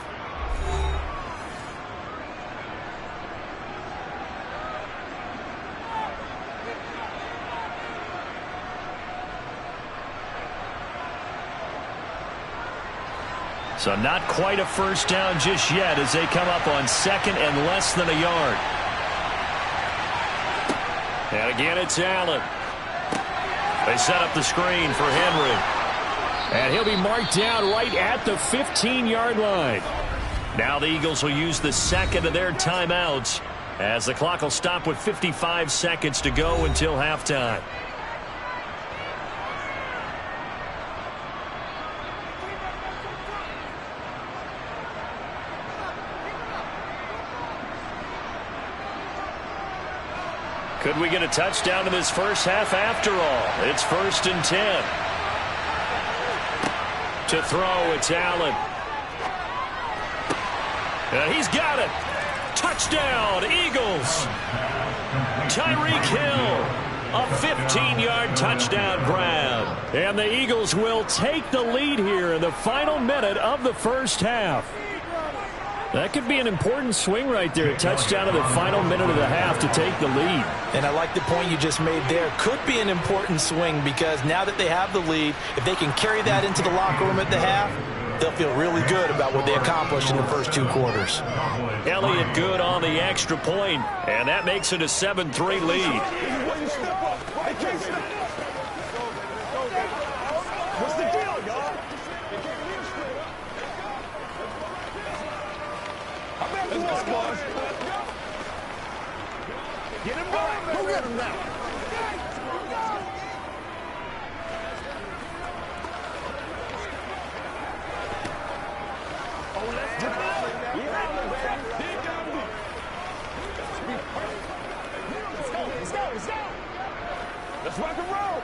S1: So not quite a first down just yet as they come up on second and less than a yard. And again, it's Allen. They set up the screen for Henry. And he'll be marked down right at the 15-yard line. Now the Eagles will use the second of their timeouts as the clock will stop with 55 seconds to go until halftime. Could we get a touchdown in this first half after all? It's 1st and 10. To throw, it's Allen. And he's got it. Touchdown, Eagles. Tyreek Hill, a 15-yard touchdown grab. And the Eagles will take the lead here in the final minute of the first half. That could be an important swing right there. A touchdown in the final minute of the half to take the lead.
S2: And I like the point you just made there. Could be an important swing because now that they have the lead, if they can carry that into the locker room at the half, they'll feel really good about what they accomplished in the first 2 quarters.
S1: Elliott good on the extra point, and that makes it a 7-3 lead.
S5: What's the deal, y'all? Let's go, boys. Get him going. Go get him now. Oh, let's go. Let's go. Let's rock and roll.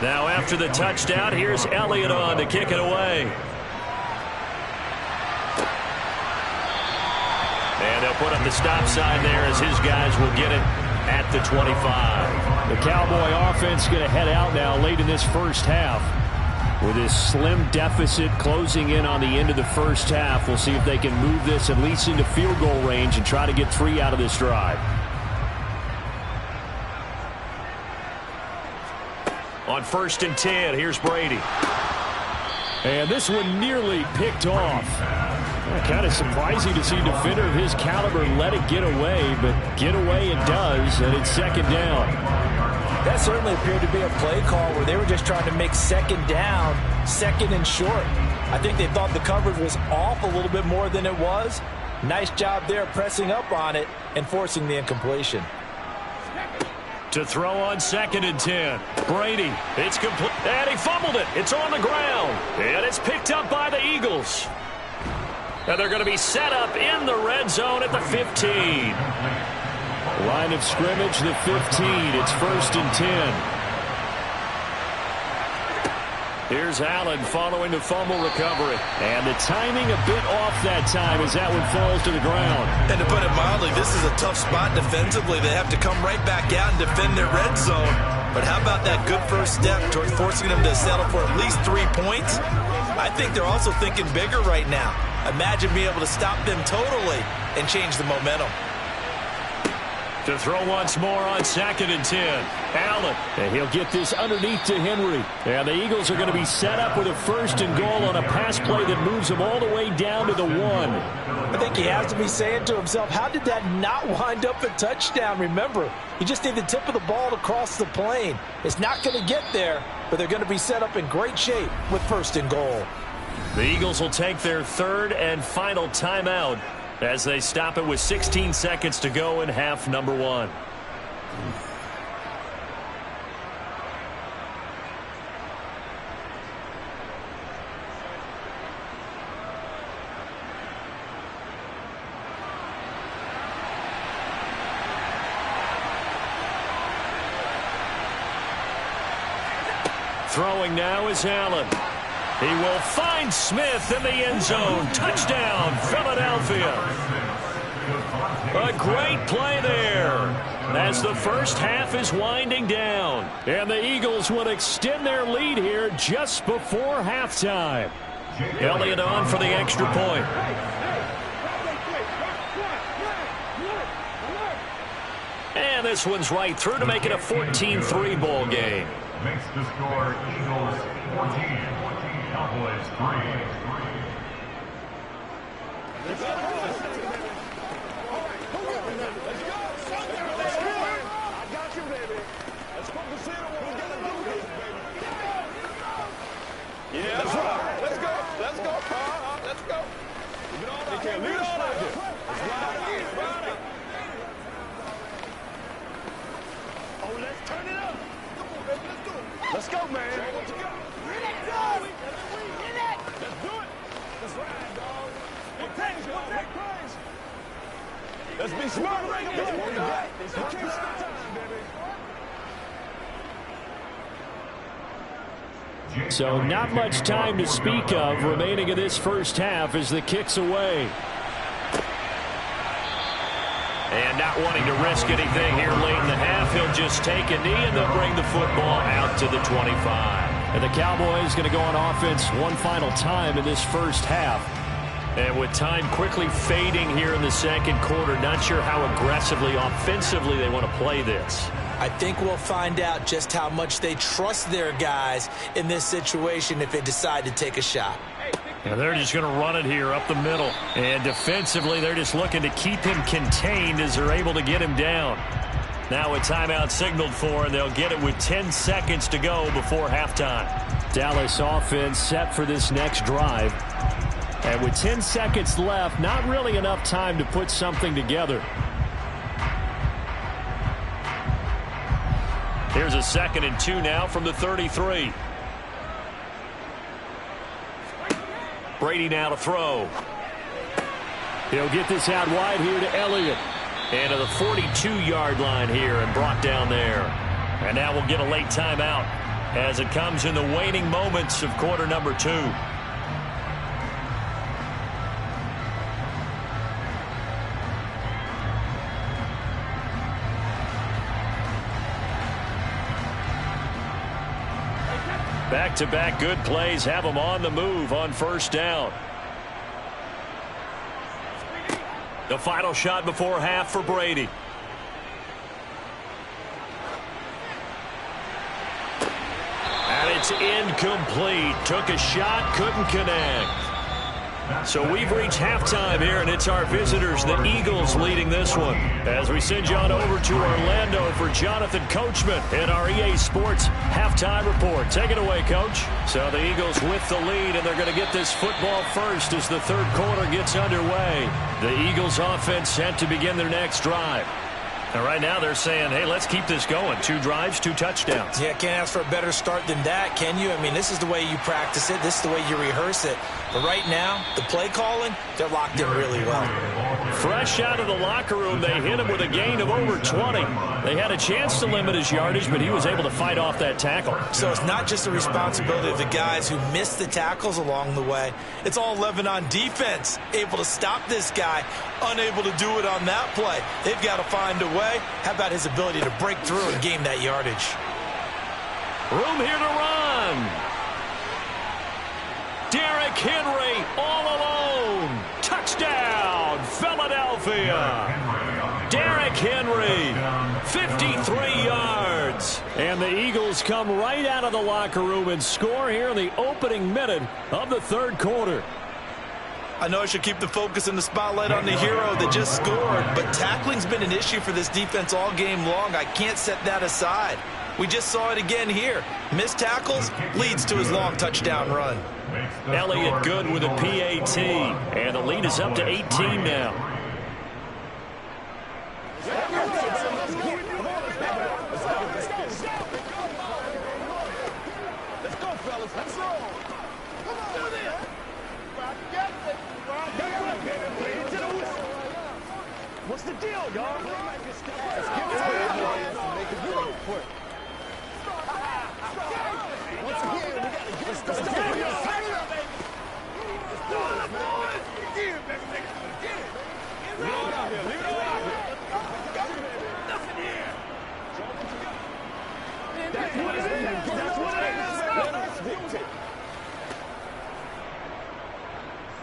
S1: Now after the touchdown, here's Elliott on to kick it away. And they'll put up the stop sign there as his guys will get it at the 25. The Cowboy offense going to head out now late in this first half. With this slim deficit closing in on the end of the first half, we'll see if they can move this at least into field goal range and try to get 3 out of this drive. On 1st and 10, here's Brady. And this one nearly picked off. Kind of surprising to see a defender of his caliber let it get away, but get away it does, and it's 2nd down.
S2: That certainly appeared to be a play call where they were just trying to make 2nd down, 2nd and short. I think they thought the coverage was off a little bit more than it was. Nice job there pressing up on it and forcing the incompletion.
S1: To throw on 2nd and 10. Brady, it's complete. And he fumbled it. It's on the ground. And it's picked up by the Eagles. And they're going to be set up in the red zone at the 15. Line of scrimmage, the 15. It's 1st and 10. Here's Allen following the fumble recovery. And the timing a bit off that time as that one falls to the ground.
S3: And to put it mildly, this is a tough spot defensively. They have to come right back out and defend their red zone. But how about that good first step towards forcing them to settle for at least 3 points? I think they're also thinking bigger right now. Imagine being able to stop them totally and change the momentum.
S1: To throw once more on 2nd and 10. Allen. And he'll get this underneath to Henry. And the Eagles are going to be set up with a 1st and goal on a pass play that moves them all the way down to the 1.
S2: I think he has to be saying to himself, how did that not wind up a touchdown? Remember, he just need the tip of the ball to cross the plane. It's not going to get there, but they're going to be set up in great shape with 1st and goal.
S1: The Eagles will take their 3rd and final timeout as they stop it with 16 seconds to go in half number 1. Throwing now is Allen. He will find Smith in the end zone. Touchdown, Philadelphia. A great play there as the first half is winding down. And the Eagles will extend their lead here just before halftime. Elliott on for the extra point. And this one's right through to make it a 14-3 ball game.
S4: Makes the score Eagles 14, Cowboys 3.
S5: Yeah, that's right. Let's go. Let's go. Let's go. They can't lead us right here. Oh, let's turn it up. Come on, baby. Let's do it. Let's go, man. Let's do it. That's right, dog. What praise? Let's be smart right here. You can't stop time, baby.
S1: So not much time to speak of remaining in this first half as the kick's away. And not wanting to risk anything here late in the half, he'll just take a knee and they'll bring the football out to the 25. And the Cowboys going to go on offense one final time in this first half. And with time quickly fading here in the second quarter, not sure how aggressively, offensively they want to play this.
S3: I think we'll find out just how much they trust their guys in this situation if they decide to take a shot.
S1: And they're just going to run it here up the middle. And defensively, they're just looking to keep him contained as they're able to get him down. Now a timeout signaled for, and they'll get it with 10 seconds to go before halftime. Dallas offense set for this next drive. And with 10 seconds left, not really enough time to put something together. Here's a 2nd and 2 now from the 33. Brady now to throw. He'll get this out wide here to Elliott. And to the 42-yard line here and brought down there. And now we'll get a late timeout as it comes in the waning moments of quarter number 2. Back-to-back good plays have them on the move on first down. The final shot before half for Brady. And it's incomplete. Took a shot, couldn't connect. So we've reached halftime here, and it's our visitors, the Eagles, leading this one. As we send you on over to Orlando for Jonathan Coachman in our EA Sports halftime report. Take it away, Coach. So the Eagles with the lead, and they're going to get this football first as the third quarter gets underway. The Eagles offense set to begin their next drive. And right now they're saying, hey, let's keep this going. 2 drives, 2 touchdowns.
S3: Yeah, can't ask for a better start than that, can you? I mean, this is the way you practice it. This is the way you rehearse it. But right now, the play calling, they're locked in really well.
S1: Fresh out of the locker room, they hit him with a gain of over 20. They had a chance to limit his yardage, but he was able to fight off that tackle.
S3: So it's not just the responsibility of the guys who missed the tackles along the way. It's all Lebanon defense, able to stop this guy, unable to do it on that play. They've got to find a way. How about his ability to break through and gain that yardage?
S1: Room here to run. Derrick Henry all alone. Touchdown, Philadelphia. Derrick Henry, 53 yards. And the Eagles come right out of the locker room and score here in the opening minute of the third quarter.
S3: I know I should keep the focus and the spotlight on the hero that just scored, but tackling's been an issue for this defense all game long. I can't set that aside. We just saw it again here. Missed tackles leads to his long touchdown run.
S1: Elliott good with a PAT, and the lead is up to 18 now.
S5: Let's go, fellas. Let's roll. Come on. Do this. What's the deal, y'all? Let's get it and make it real quick. Once again, we got to get this.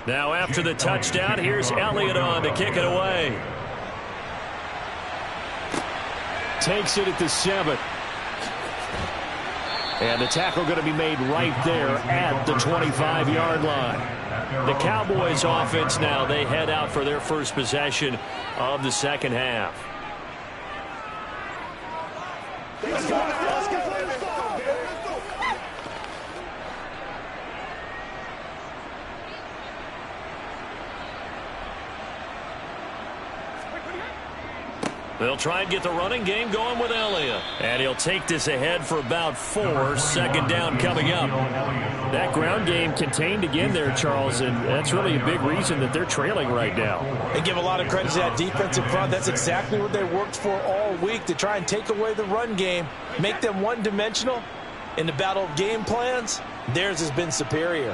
S1: Now after the touchdown, here's Elliott on to kick it away. Takes it at the 7. And the tackle going to be made right there at the 25-yard line. The Cowboys offense now, they head out for their first possession of the second half. They'll try and get the running game going with Elliott. And he'll take this ahead for about 4. Second down coming up.
S6: That ground game contained again there, Charles, and that's really a big reason that they're trailing right now.
S3: They give a lot of credit to that defensive front. That's exactly what they worked for all week, to try and take away the run game, make them one-dimensional. In the battle of game plans, theirs has been superior.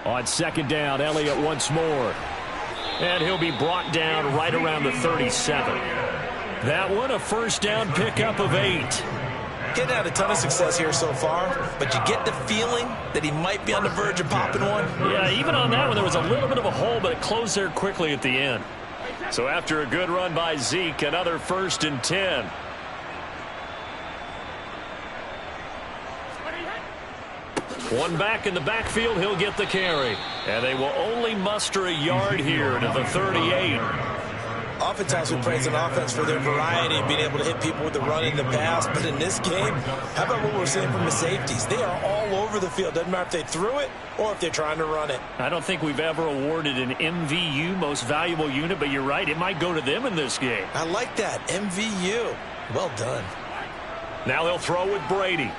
S1: On second down, Elliott once more. And he'll be brought down right around the 37. That one, a first down pickup of 8.
S2: Getting had a ton of success here so far, but you get the feeling that he might be on the verge of popping one.
S1: Yeah, even on that one, there was a little bit of a hole, but it closed there quickly at the end. So after a good run by Zeke, another 1st and 10. One back in the backfield, he'll get the carry. And they will only muster a yard here to the 38.
S2: Oftentimes we praise an offense for their variety and being able to hit people with the run and the pass. But in this game, how about what we're seeing from the safeties? They are all over the field. Doesn't matter if they threw it or if they're trying to run it.
S1: I don't think we've ever awarded an MVU, most valuable unit, but you're right, it might go to them in this game.
S2: I like that, MVU. Well done.
S1: Now they'll throw with Brady.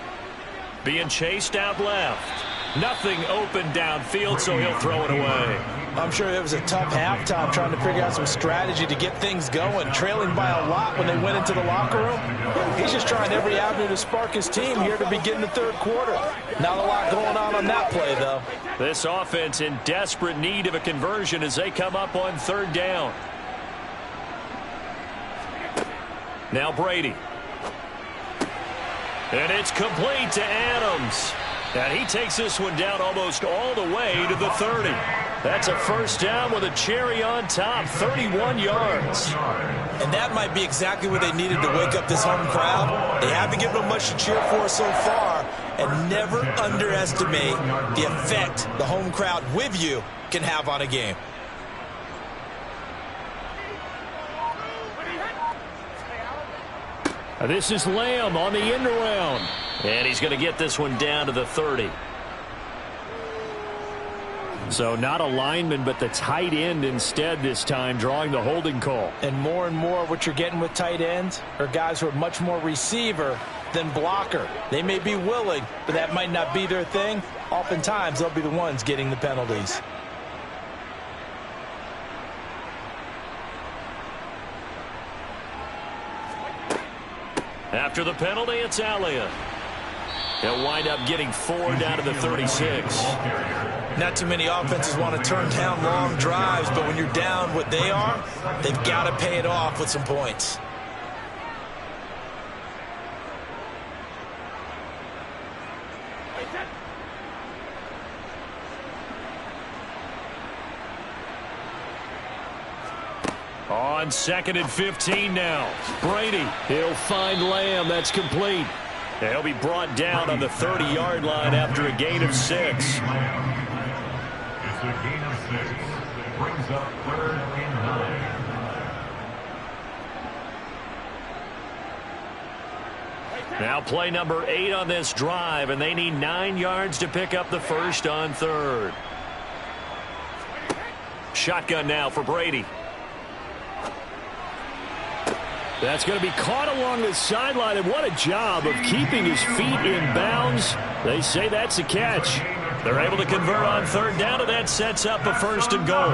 S1: Being chased out left. Nothing open downfield, so he'll throw it away.
S3: I'm sure it was a tough halftime trying to figure out some strategy to get things going. Trailing by a lot when they went into the locker room. He's just trying every avenue to spark his team here to begin the third quarter. Not a lot going on that play, though.
S1: This offense in desperate need of a conversion as they come up on third down. Now Brady. And it's complete to Adams. And he takes this one down almost all the way to the 30. That's a first down with a cherry on top, 31 yards.
S2: And that might be exactly what they needed to wake up this home crowd. They haven't given them much to cheer for so far. And never underestimate the effect the home crowd with you can have on a game.
S1: This is Lamb on the end around. And he's going to get this one down to the 30. So not a lineman, but the tight end instead this time, drawing the holding call.
S3: And more what you're getting with tight ends are guys who are much more receiver than blocker. They may be willing, but that might not be their thing. Oftentimes, they'll be the ones getting the penalties.
S1: After the penalty, it's Elliott. He'll wind up getting 4 down to the 36.
S2: Not too many offenses want to turn down long drives, but when you're down what they are, they've got to pay it off with some points.
S1: On 2nd and 15 now. Brady, he'll find Lamb. That's complete. He'll be brought down on the 30-yard line after a gain of 6.
S4: It's a gain of 6. Brings up 3rd and 9.
S1: Now play number 8 on this drive, and they need 9 yards to pick up the first on 3rd. Shotgun now for Brady. That's going to be caught along the sideline, and what a job of keeping his feet in bounds. They say that's a catch. They're able to convert on 3rd down, and that sets up a 1st and goal.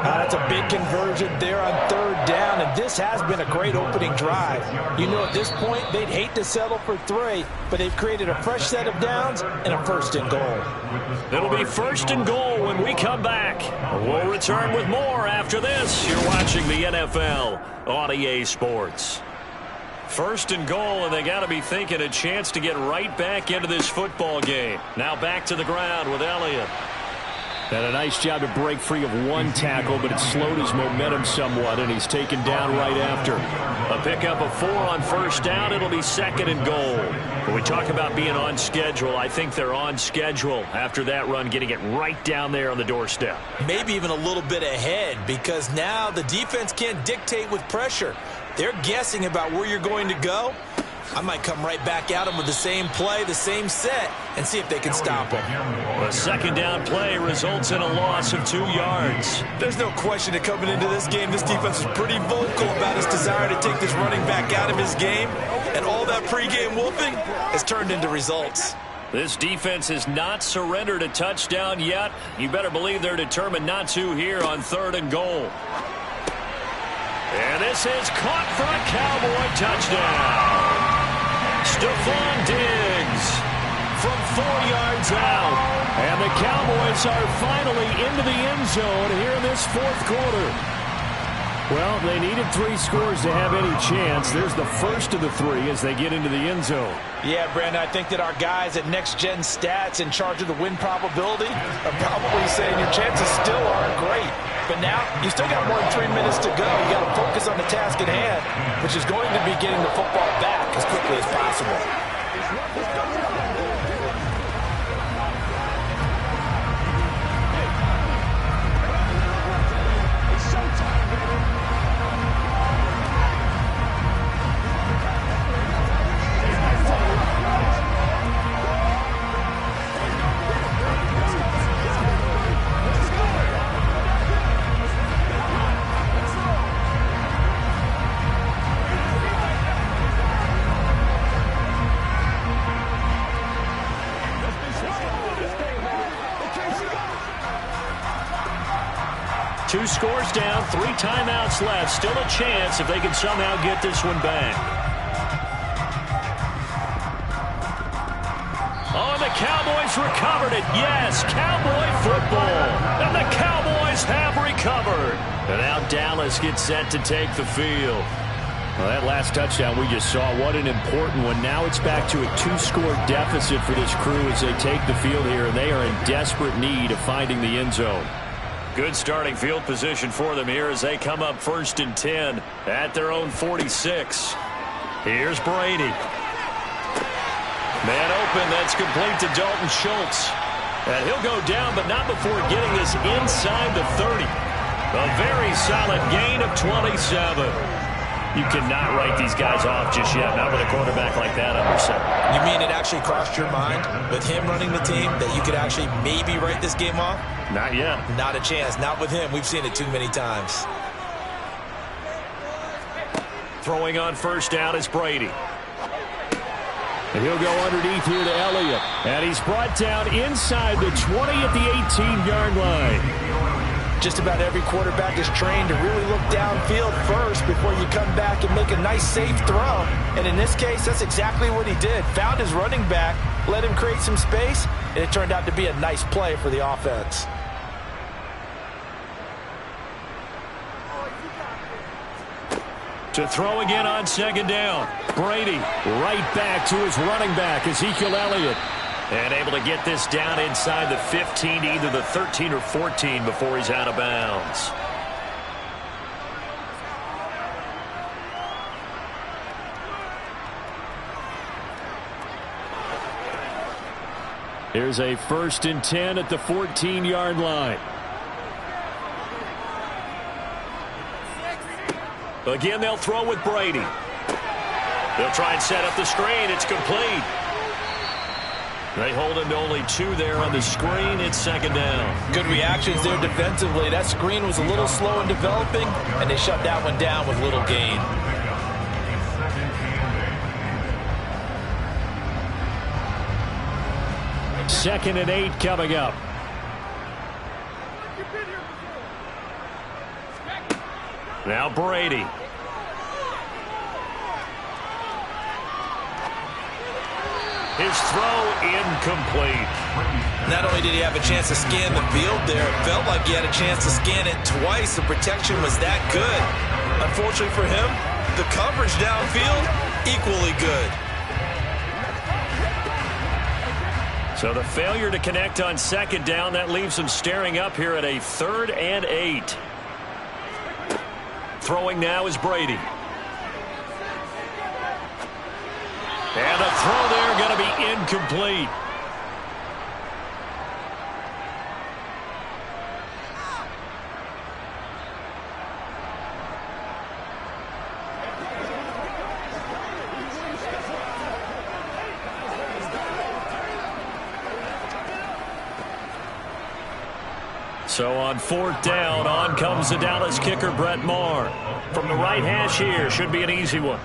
S3: That's a big conversion there on 3rd down, and this has been a great opening drive. You know, at this point, they'd hate to settle for 3, but they've created a fresh set of downs and a 1st and goal.
S1: It'll be 1st and goal when we come back. We'll return with more after this. You're watching the NFL on EA Sports. 1st and goal, and they got to be thinking a chance to get right back into this football game. Now back to the ground with Elliott. And a nice job to break free of one tackle, but it slowed his momentum somewhat, and he's taken down right after. A pickup of 4 on first down. It'll be 2nd and goal. When we talk about being on schedule, I think they're on schedule after that run, getting it right down there on the doorstep.
S3: Maybe even a little bit ahead, because now the defense can't dictate with pressure. They're guessing about where you're going to go. I might come right back at them with the same play, the same set, and see if they can stop them.
S1: A 2nd down play results in a loss of 2 yards.
S3: There's no question that coming into this game, this defense is pretty vocal about his desire to take this running back out of his game, and all that pregame whooping has turned into results.
S1: This defense has not surrendered a touchdown yet. You better believe they're determined not to here on 3rd and goal. And this is caught for a Cowboy touchdown. Stephon Diggs from 4 yards out. And the Cowboys are finally into the end zone here in this 4th quarter.
S6: Well, they needed 3 scores to have any chance. There's the first of the 3 as they get into the end zone.
S2: Yeah, Brandon, I think that our guys at Next Gen Stats in charge of the win probability are probably saying your chances still aren't great. But now, you still got more than 3 minutes to go. You got to focus on the task at hand, which is going to be getting the football back as quickly as possible.
S1: Two scores down, 3 timeouts left. Still a chance if they can somehow get this one back. Oh, and the Cowboys recovered it. Yes, Cowboy football. And the Cowboys have recovered. And now Dallas gets set to take the field.
S6: Well, that last touchdown we just saw, what an important one. Now it's back to a 2-score deficit for this crew as they take the field here, and they are in desperate need of finding the end zone.
S1: Good starting field position for them here as they come up 1st and 10 at their own 46. Here's Brady. Man open, that's complete to Dalton Schultz. And he'll go down, but not before getting this inside the 30. A very solid gain of 27. You cannot write these guys off just yet, not with a quarterback like that under center.
S3: You mean it actually crossed your mind with him running the team that you could actually maybe write this game off?
S1: Not yet.
S3: Not a chance. Not with him. We've seen it too many times.
S1: Throwing on first down is Brady.
S6: And he'll go underneath here to Elliott. And he's brought down inside the 20 at the 18-yard line.
S2: Just about every quarterback is trained to really look downfield first before you come back and make a nice, safe throw. And in this case, that's exactly what he did. Found his running back, let him create some space, and it turned out to be a nice play for the offense.
S1: To throw again on 2nd down. Brady right back to his running back, Ezekiel Elliott. And able to get this down inside the 15 to either the 13 or 14 before he's out of bounds.
S6: Here's a 1st and 10 at the 14-yard line.
S1: Again, they'll throw with Brady. They'll try and set up the screen. It's complete. They hold him to only 2 there on the screen. It's 2nd down.
S2: Good reactions there defensively. That screen was a little slow in developing, and they shut that one down with little gain.
S6: Second and 8 coming up.
S1: Now Brady. His throw incomplete.
S3: Not only did he have a chance to scan the field there, it felt like he had a chance to scan it twice. The protection was that good. Unfortunately for him, the coverage downfield, equally good.
S1: So the failure to connect on second down, that leaves them staring up here at a 3rd and 8. Throwing now is Brady. And a throw there going to be incomplete. So on 4th down, on comes the Dallas kicker, Brett Maher. From the right hash here, should be an easy one.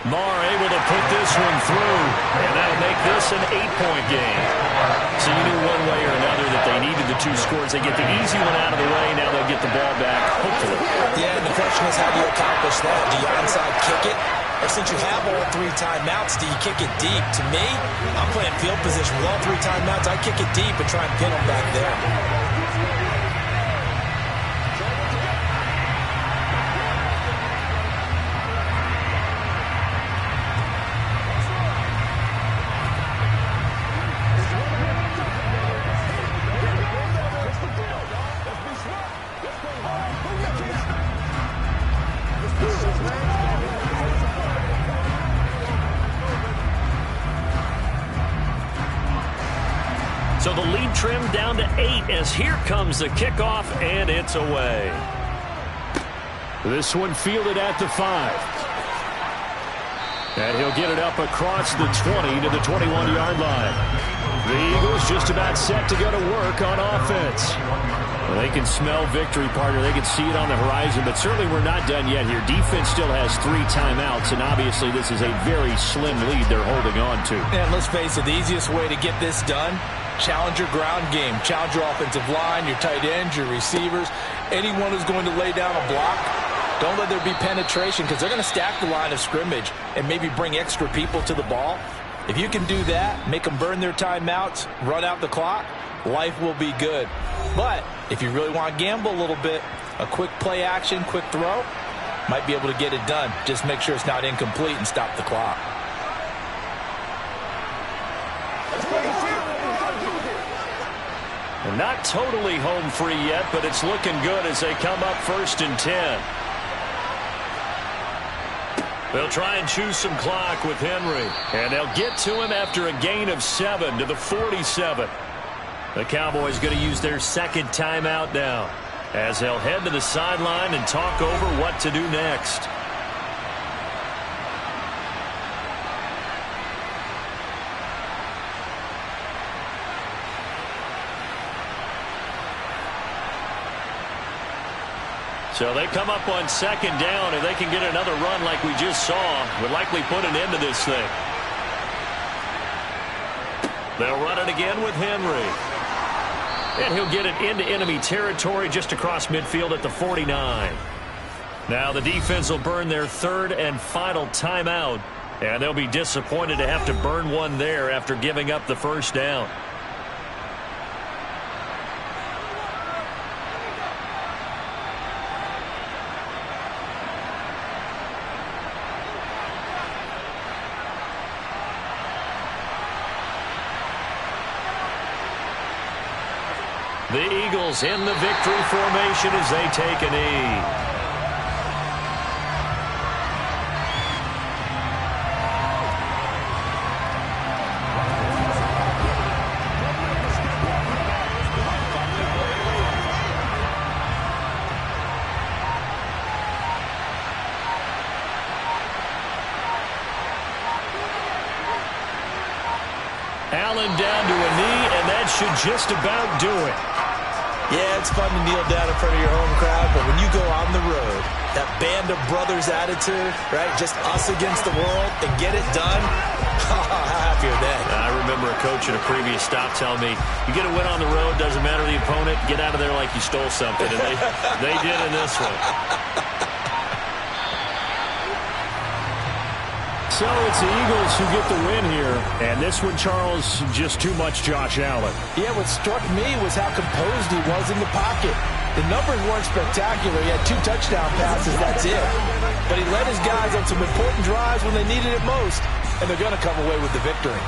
S1: Maher able to put this one through, and that'll make this an 8-point game. So you knew one way or another that they needed the 2 scores. They get the easy one out of the way, now they'll get the ball back, hopefully.
S2: Yeah, and the question is, how do you accomplish that? Do you onside kick it? Or since you have all 3 timeouts, do you kick it deep? To me, I'm playing field position with all 3 timeouts. I kick it deep and try and pin them back there.
S1: So the lead trimmed down to 8 as here comes the kickoff, and it's away. This one fielded at the 5. And he'll get it up across the 20 to the 21-yard line. The Eagles just about set to go to work on offense. Well, they can smell victory, partner. They can see it on the horizon, but certainly we're not done yet here. Defense still has 3 timeouts, and obviously this is a very slim lead they're holding on to.
S3: And let's face it, the easiest way to get this done, challenge your ground game. Challenge your offensive line, your tight ends, your receivers. Anyone who's going to lay down a block, don't let there be penetration because they're going to stack the line of scrimmage and maybe bring extra people to the ball. If you can do that, make them burn their timeouts, run out the clock, life will be good. But if you really want to gamble a little bit, a quick play action, quick throw, might be able to get it done. Just make sure it's not incomplete and stop the clock.
S1: And not totally home free yet, but it's looking good as they come up 1st and 10. They'll try and choose some clock with Henry. And they'll get to him after a gain of 7 to the 47. The Cowboys going to use their 2nd timeout now as they'll head to the sideline and talk over what to do next. So they come up on 2nd down. If they can get another run like we just saw, would likely put an end to this thing. They'll run it again with Henry. And he'll get it into enemy territory just across midfield at the 49. Now the defense will burn their 3rd and final timeout. And they'll be disappointed to have to burn one there after giving up the 1st down. The Eagles in the victory formation as they take a knee. Allen down to a knee, and that should just about do it.
S2: Yeah, it's fun to kneel down in front of your home crowd, but when you go on the road, that band of brothers attitude, right, just us against the world, and get it done, how happy are they?
S1: I remember a coach at a previous stop telling me, you get a win on the road, doesn't matter the opponent, get out of there like you stole something, and they did in this one. So it's the Eagles who get the win here. And this one, Charles, just too much Josh Allen.
S3: Yeah, what struck me was how composed he was in the pocket. The numbers weren't spectacular. He had 2 touchdown passes, that's it. But he led his guys on some important drives when they needed it most.
S2: and they're going to come away with the victory.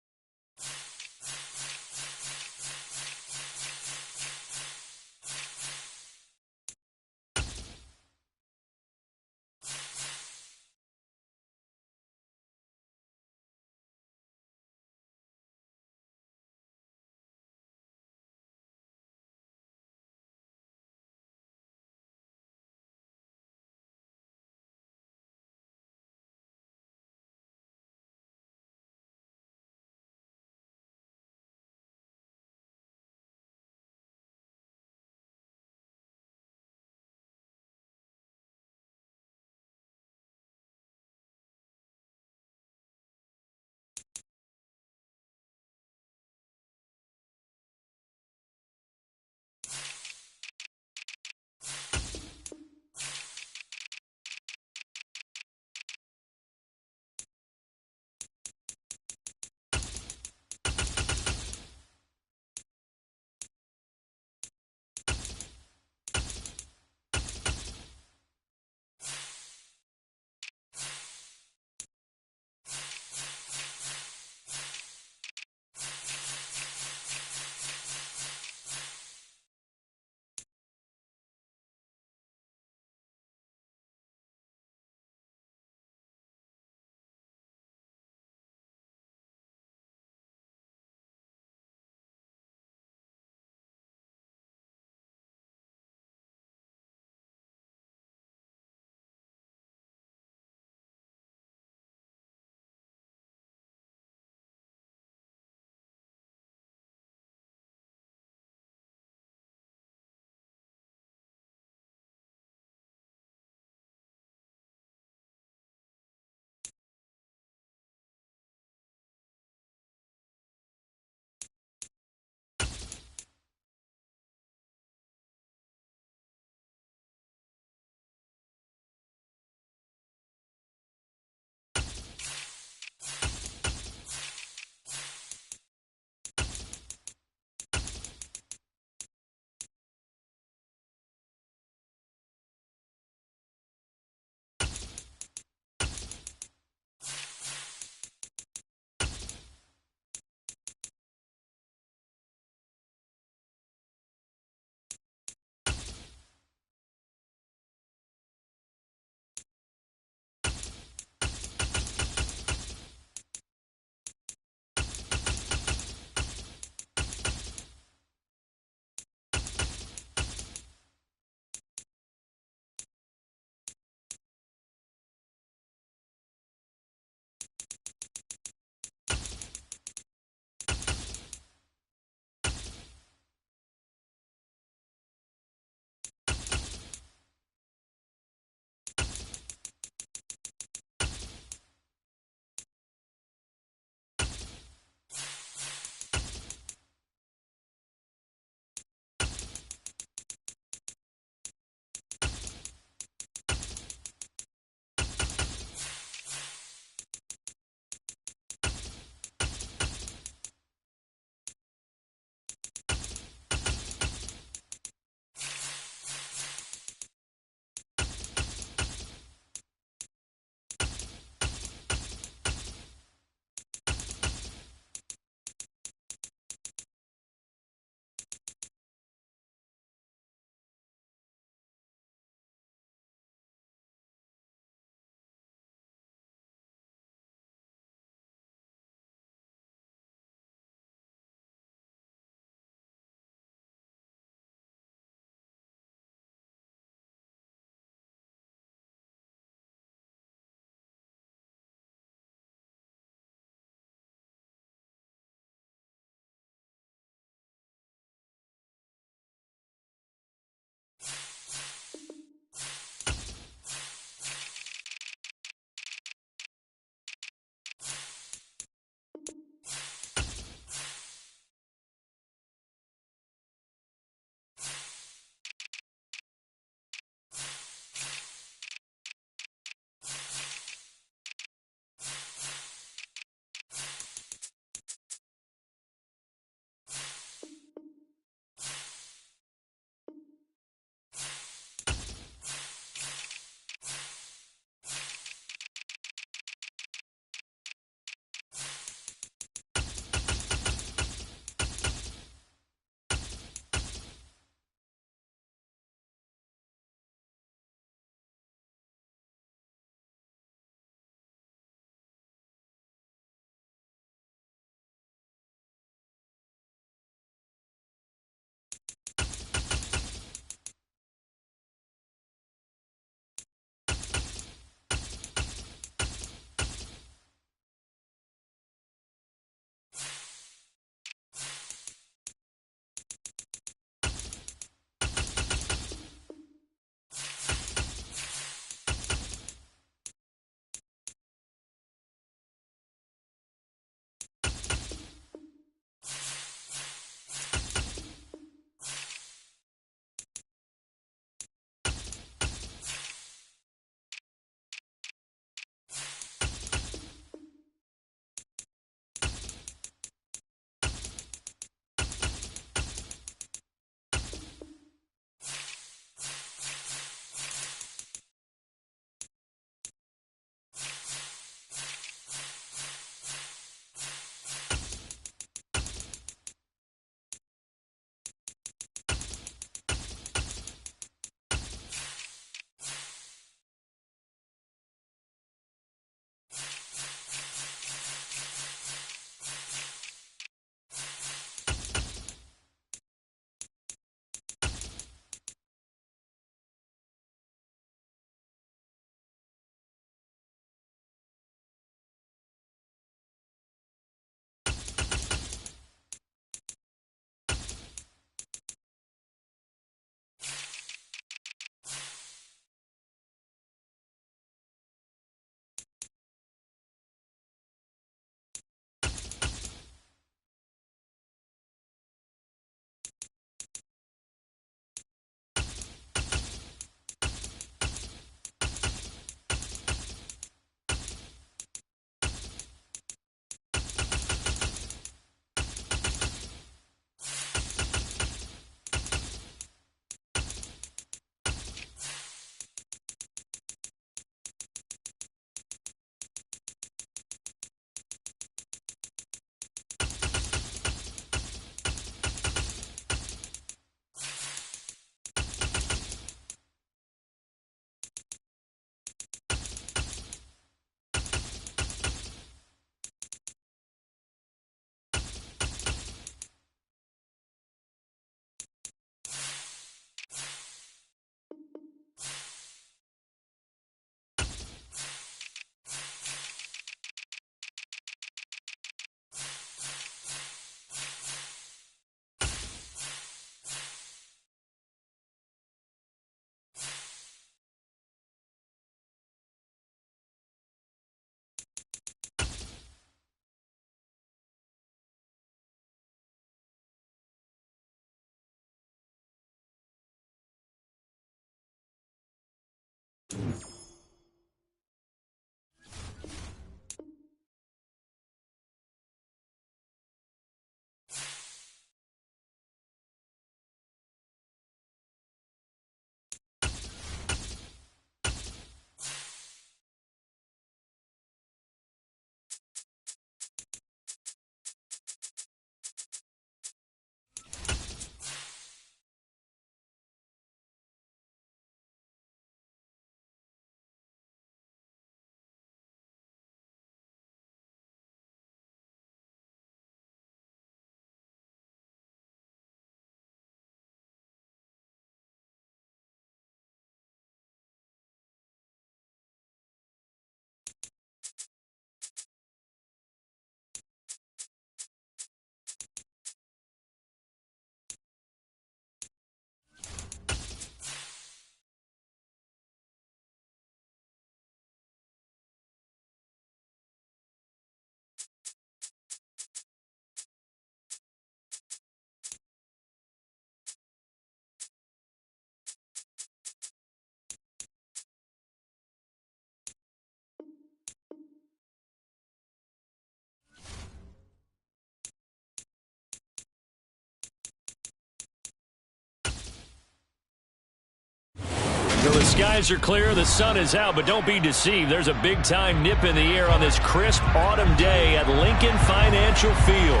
S1: So the skies are clear, the sun is out, but don't be deceived. There's a big-time nip in the air on this crisp autumn day at Lincoln Financial Field.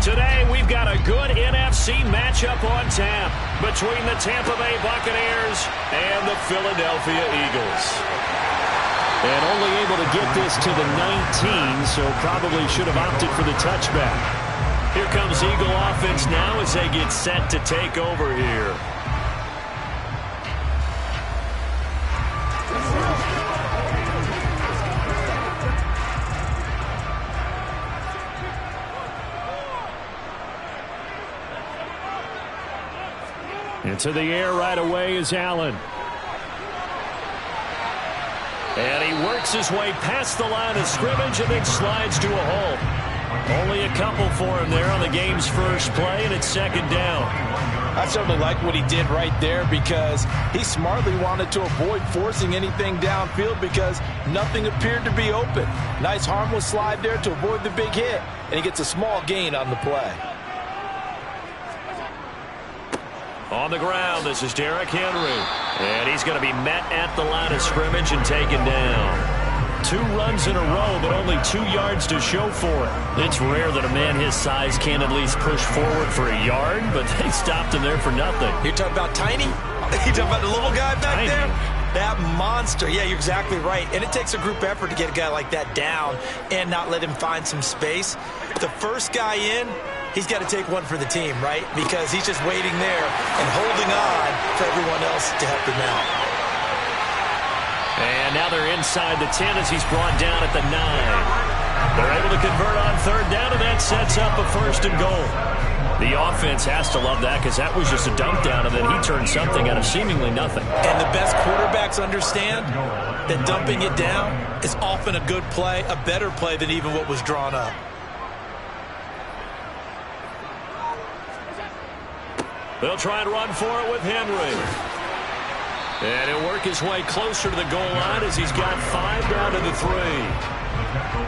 S1: Today, we've got a good NFC matchup on tap between the Tampa Bay Buccaneers and the Philadelphia Eagles. And only able to get this to the 19, so probably should have opted for the touchback. Here comes Eagle offense now as they get set to take over here. Into the air right away is Allen. And he works his way past the line of scrimmage and then slides to a halt. Only a couple for him there on the game's first play, and it's second down.
S3: I certainly like what he did right there because he smartly wanted to avoid forcing anything downfield because nothing appeared to be open. Nice harmless slide there to avoid the big hit, and he gets a small gain on the play.
S1: On the ground, this is Derrick Henry. And he's going to be met at the line of scrimmage and taken down. 2 runs in a row, but only 2 yards to show for it. It's rare that a man his size can't at least push forward for a yard, but they stopped him there for nothing.
S3: You're talking about tiny? You're talking about the little guy back there? That monster. Yeah, you're exactly right. And it takes a group effort to get a guy like that down and not let him find some space. The first guy in, he's got to take one for the team, right? Because he's just waiting there and holding on for everyone else to help him out.
S1: And now they're inside the 10 as he's brought down at the 9. They're able to convert on third down, and that sets up a first and goal. The offense has to love that because that was just a dump down, and then he turned something out of seemingly nothing.
S3: And the best quarterbacks understand that dumping it down is often a good play, a better play than even what was drawn up.
S1: They'll try and run for it with Henry. And he'll work his way closer to the goal line as he's got 5 down to the 3.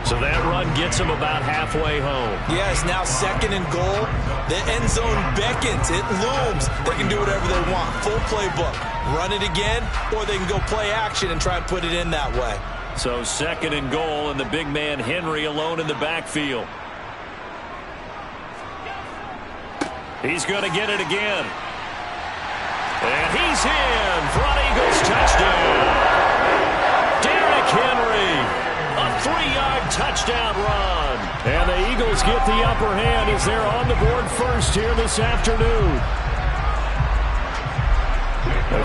S1: So that run gets him about halfway home.
S3: Yes, now second and goal. The end zone beckons. It looms. They can do whatever they want. Full playbook. Run it again, or they can go play action and try and put it in that way.
S1: So second and goal, and the big man Henry alone in the backfield. He's going to get it again. And he's in for an Eagles touchdown. Derrick Henry, a 3-yard touchdown run. And the Eagles get the upper hand as they're on the board first here this afternoon.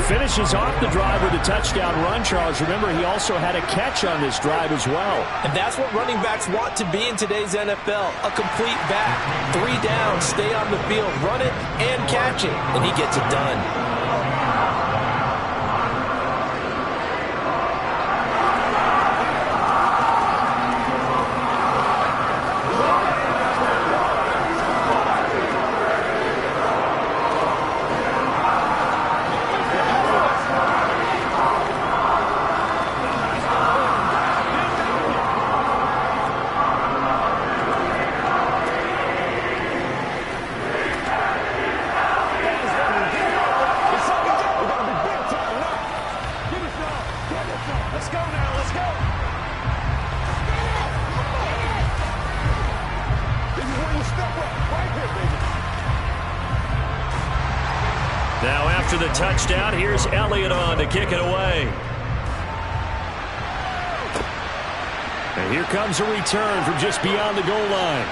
S1: Finishes off the drive with a touchdown run, Charles. Remember, he also had a catch on this drive as well.
S3: And that's what running backs want to be in today's NFL. A complete back. 3 down, stay on the field, run it, and catch it. And he gets it done.
S1: Now after the touchdown, here's Elliott on to kick it away. And here comes a return from just beyond the goal line.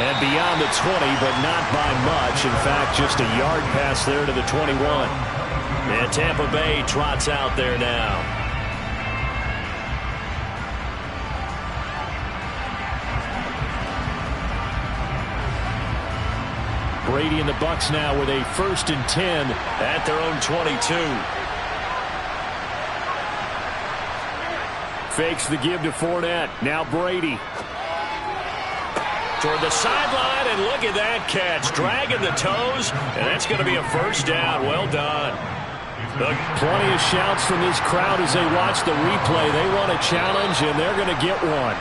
S1: And beyond the 20, but not by much. In fact, just a yard pass there to the 21. And Tampa Bay trots out there now. Brady and the Bucs now with a 1st and 10 at their own 22. Fakes the give to Fournette. Now Brady. Toward the sideline, and look at that catch. Dragging the toes, and that's going to be a first down. Well done. Plenty of shouts from this crowd as they watch the replay. They want a challenge, and they're going to get one.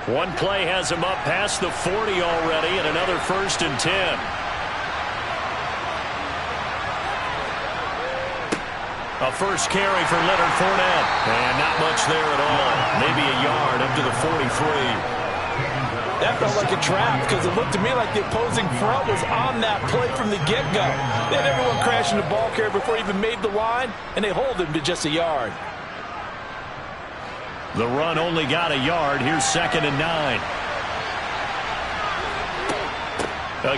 S1: One play has him up past the 40 already, and another 1st and 10. A first carry for Leonard Fournette. And not much there at all. Maybe a yard up to the 43.
S3: That felt like a trap because it looked to me like the opposing front was on that play from the get-go. They had everyone crashing the ball carrier before he even made the line, and they hold him to just a yard.
S1: The run only got a yard. Here's 2nd and 9.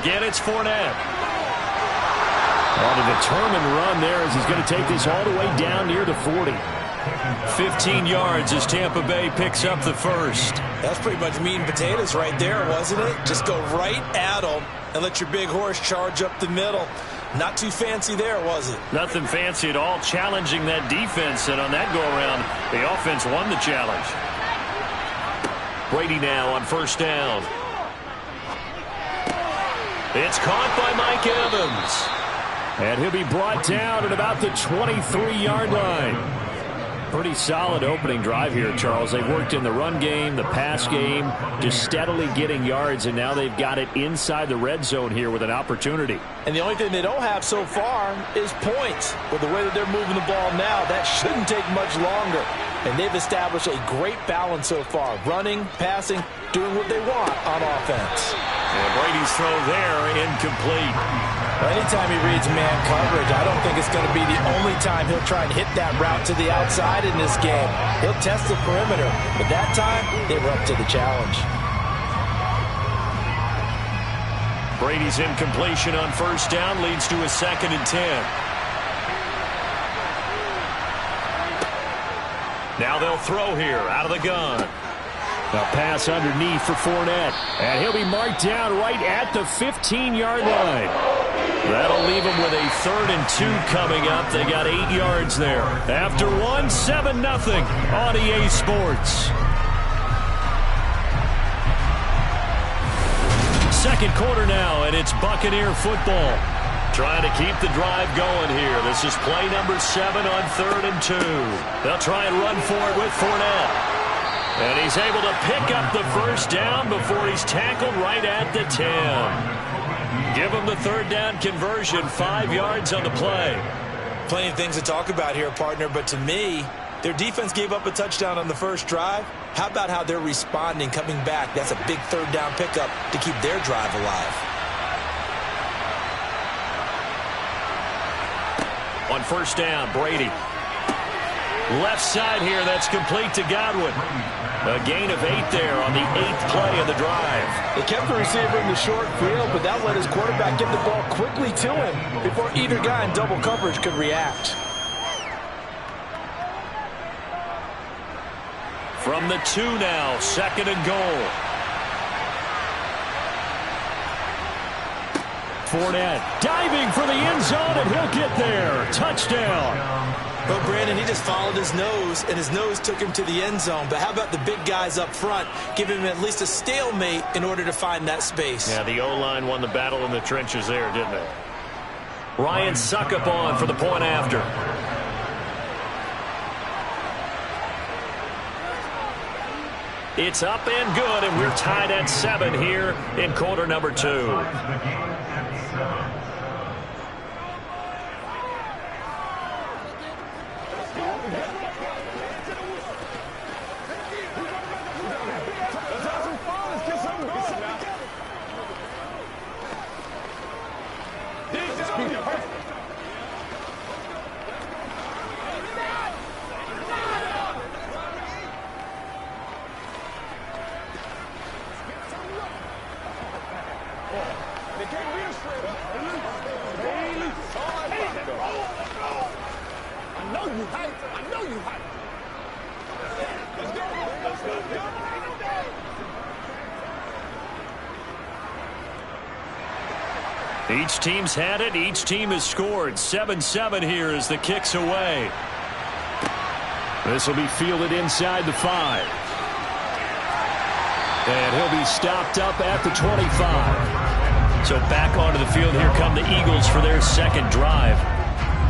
S1: Again, it's Fournette. On a determined run there as he's going to take this all the way down near the 40. 15 yards as Tampa Bay picks up the first.
S3: That's pretty much meat and potatoes right there, wasn't it? Just go right at them and let your big horse charge up the middle. Not too fancy there, was it?
S1: Nothing fancy at all, challenging that defense, and on that go-around, the offense won the challenge. Brady now on 1st down. It's caught by Mike Evans.
S6: And he'll be brought down at about the 23-yard line. Pretty solid opening drive here, Charles. They've worked in the run game, the pass game, just steadily getting yards, and now they've got it inside the red zone here with an opportunity.
S3: And the only thing they don't have so far is points. With the way that they're moving the ball now, that shouldn't take much longer. And they've established a great balance so far. Running, passing, doing what they want on offense.
S1: And Brady's throw there, incomplete.
S3: Well, anytime he reads man coverage, I don't think it's going to be the only time he'll try and hit that route to the outside in this game. He'll test the perimeter, but that time, they were up to the challenge.
S1: Brady's incompletion on 1st down leads to a 2nd and 10. Now they'll throw here out of the gun.
S6: A pass underneath for Fournette. And he'll be marked down right at the 15-yard line.
S1: That'll leave them with a 3rd and 2 coming up. They got 8 yards there. After 7-0 on EA Sports. Second quarter now, and it's Buccaneer football. Trying to keep the drive going here. This is play number 7 on 3rd and 2. They'll try and run for it with Fournette. And he's able to pick up the 1st down before he's tackled right at the 10. Give him the 3rd down conversion, 5 yards on the play.
S3: Plenty of things to talk about here, partner, but to me, their defense gave up a touchdown on the first drive. How about how they're responding, coming back? That's a big 3rd down pickup to keep their drive alive.
S1: On 1st down, Brady. Left side here, that's complete to Godwin. A gain of 8 there on the 8th play of the drive.
S3: They kept the receiver in the short field, but that let his quarterback get the ball quickly to him before either guy in double coverage could react.
S1: From the 2 now, 2nd and goal.
S6: Fournette diving for the end zone, and he'll get there. Touchdown.
S3: Well, Brandon, he just followed his nose, and his nose took him to the end zone. But how about the big guys up front, giving him at least a stalemate in order to find that space?
S1: Yeah, the O-line won the battle in the trenches there, didn't they? Ryan Suckup on for the point after. It's up and good, and we're tied at 7 here in quarter number 2. Each team's had it. Each team has scored. 7-7 here as the kick's away.
S6: This will be fielded inside the 5. And he'll be stopped up at the 25.
S1: So back onto the field, here come the Eagles for their second drive.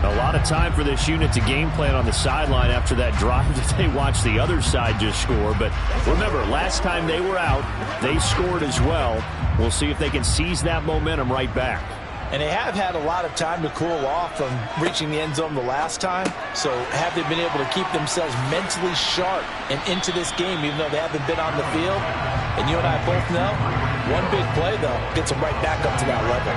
S6: A lot of time for this unit to game plan on the sideline after that drive that they watched the other side just score. But remember, last time they were out, they scored as well. We'll see if they can seize that momentum right back.
S2: And they have had a lot of time to cool off from reaching the end zone the last time. So have they been able to keep themselves mentally sharp and into this game, even though they haven't been on the field? And you and I both know, one big play, though, gets them right back up to that level.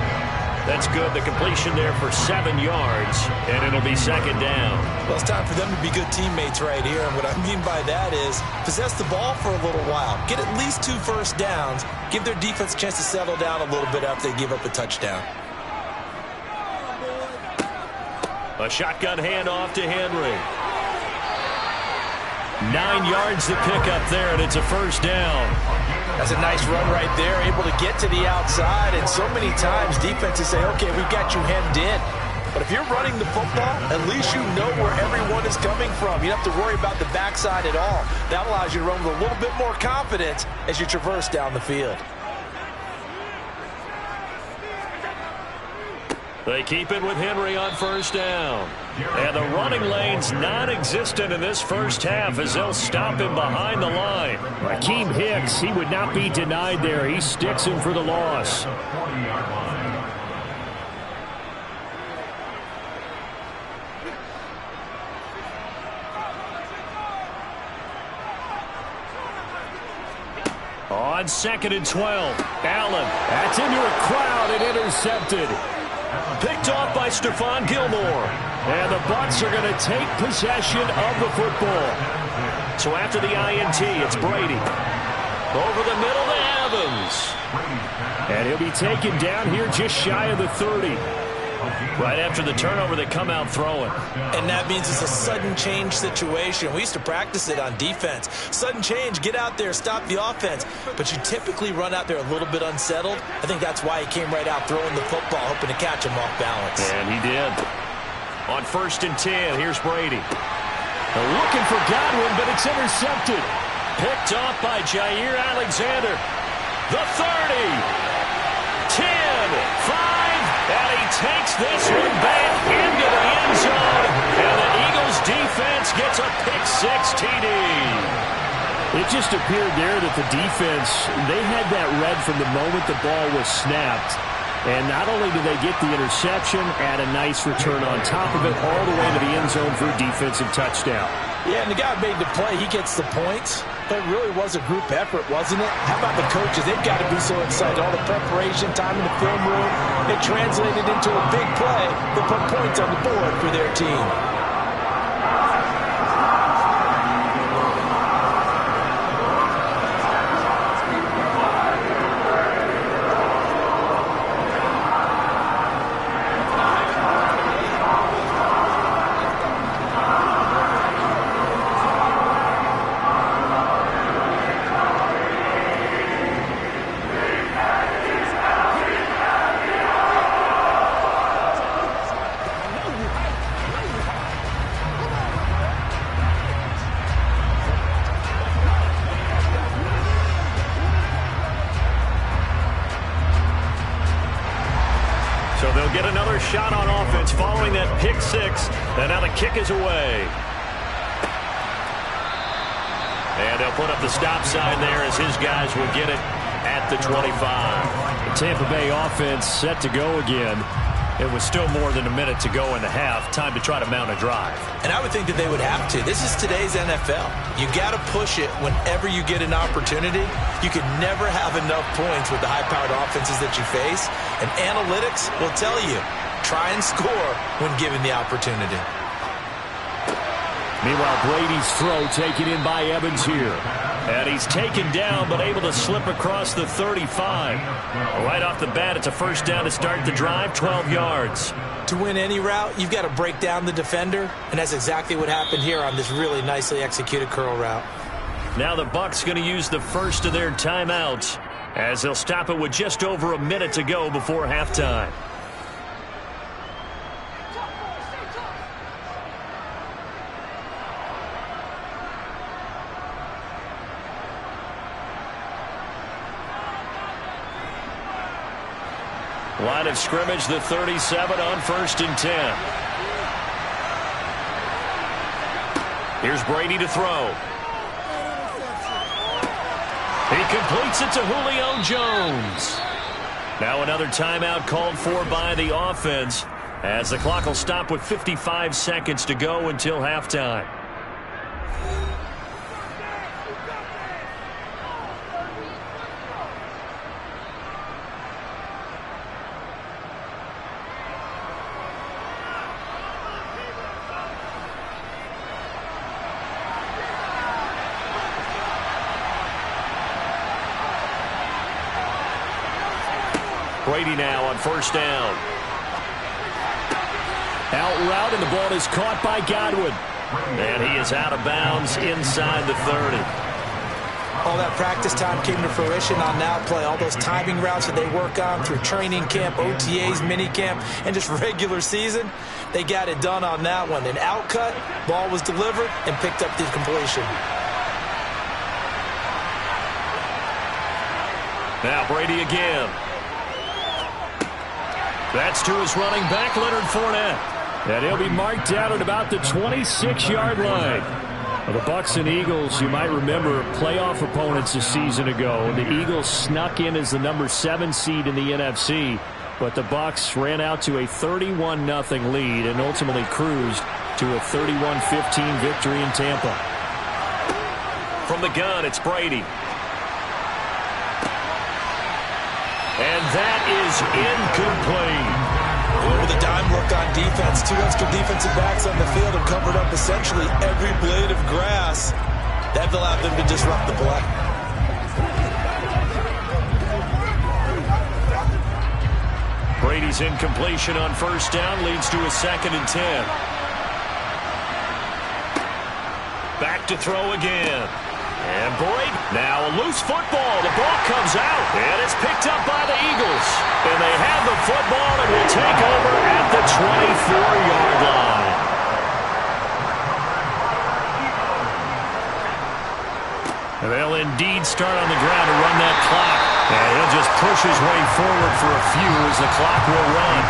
S1: That's good. The completion there for 7 yards, and it'll be second down.
S2: Well, it's time for them to be good teammates right here. And what I mean by that is possess the ball for a little while. Get at least 2 first downs. Give their defense a chance to settle down a little bit after they give up a touchdown.
S1: A shotgun handoff to Henry. 9 yards to pick up there, and it's a first down.
S2: That's a nice run right there, able to get to the outside. And so many times defenses say, okay, we've got you hemmed in. But if you're running the football, at least you know where everyone is coming from. You don't have to worry about the backside at all. That allows you to run with a little bit more confidence as you traverse down the field.
S1: They keep it with Henry on first down. And the running lane's non-existent in this first half as they'll stop him behind the line.
S6: Akeem Hicks, he would not be denied there. He sticks him for the loss.
S1: On 2nd and 12, Allen.
S6: That's into a crowd and intercepted.
S1: Picked off by Stephon Gilmore.
S6: And the Bucs are going to take possession of the football.
S1: So after the INT, it's Brady. Over the middle to Evans.
S6: And he'll be taken down here just shy of the 30.
S1: Right after the turnover, they come out throwing.
S2: And that means it's a sudden change situation. We used to practice it on defense. Sudden change, get out there, stop the offense. But you typically run out there a little bit unsettled. I think that's why he came right out throwing the football, hoping to catch him off balance.
S1: And he did. On 1st and 10, here's Brady.
S6: They're looking for Godwin, but it's intercepted.
S1: Picked off by Jair Alexander. The 30. 10. 5. And he takes this one back into the end zone. And the Eagles defense gets a pick-6 TD.
S6: It just appeared there that the defense, they had that read from the moment the ball was snapped. And not only did they get the interception, add a nice return on top of it, all the way to the end zone for a defensive touchdown.
S2: Yeah, and the guy made the play. He gets the points. But it really was a group effort, wasn't it? How about the coaches? They've got to be so excited. All the preparation, time in the film room, it translated into a big play that put points on the board for their team.
S1: So they'll get another shot on offense following that pick-6. And now the kick is away. And they'll put up the stop sign there as his guys will get it at the 25.
S6: The Tampa Bay offense set to go again.
S1: It was still more than a minute to go in the half. Time to try to mount a drive.
S2: And I would think that they would have to. This is today's NFL. You got to push it whenever you get an opportunity. You can never have enough points with the high-powered offenses that you face. And analytics will tell you, try and score when given the opportunity.
S6: Meanwhile, Brady's throw taken in by Evans here.
S1: And he's taken down, but able to slip across the 35. Right off the bat, it's a first down to start the drive, 12 yards.
S2: To win any route, you've got to break down the defender, and that's exactly what happened here on this really nicely executed curl route.
S1: Now the Bucs going to use the first of their timeouts as they'll stop it with just over a minute to go before halftime. Line of scrimmage, the 37 on 1st and 10. Here's Brady to throw. He completes it to Julio Jones. Now another timeout called for by the offense, as the clock will stop with 55 seconds to go until halftime. Brady now on first down. Out route, and the ball is caught by Godwin. And he is out of bounds inside the 30.
S2: All that practice time came to fruition on that play. All those timing routes that they work on through training camp, OTAs, minicamp, and just regular season, they got it done on that one. An out cut, ball was delivered, and picked up the completion.
S1: Now Brady again. That's to his running back, Leonard Fournette.
S6: And he'll be marked down at about the 26-yard line. Well, the Bucs and Eagles, you might remember, playoff opponents a season ago. The Eagles snuck in as the number 7 seed in the NFC, but the Bucs ran out to a 31-0 lead and ultimately cruised to a 31-15 victory in Tampa.
S1: From the gun, it's Brady. And that is incomplete.
S2: With a dime look on defense, 2 extra defensive backs on the field have covered up essentially every blade of grass. That allowed them to disrupt the play.
S1: Brady's incompletion on first down leads to a 2nd and 10. Back to throw again. And Brady, now a loose football. The ball comes out, and it's picked up by the Eagles. And they have the football and will take over at the 24-yard line. And they'll indeed start on the ground to run that clock. And he'll just push his way forward for a few as the clock will run.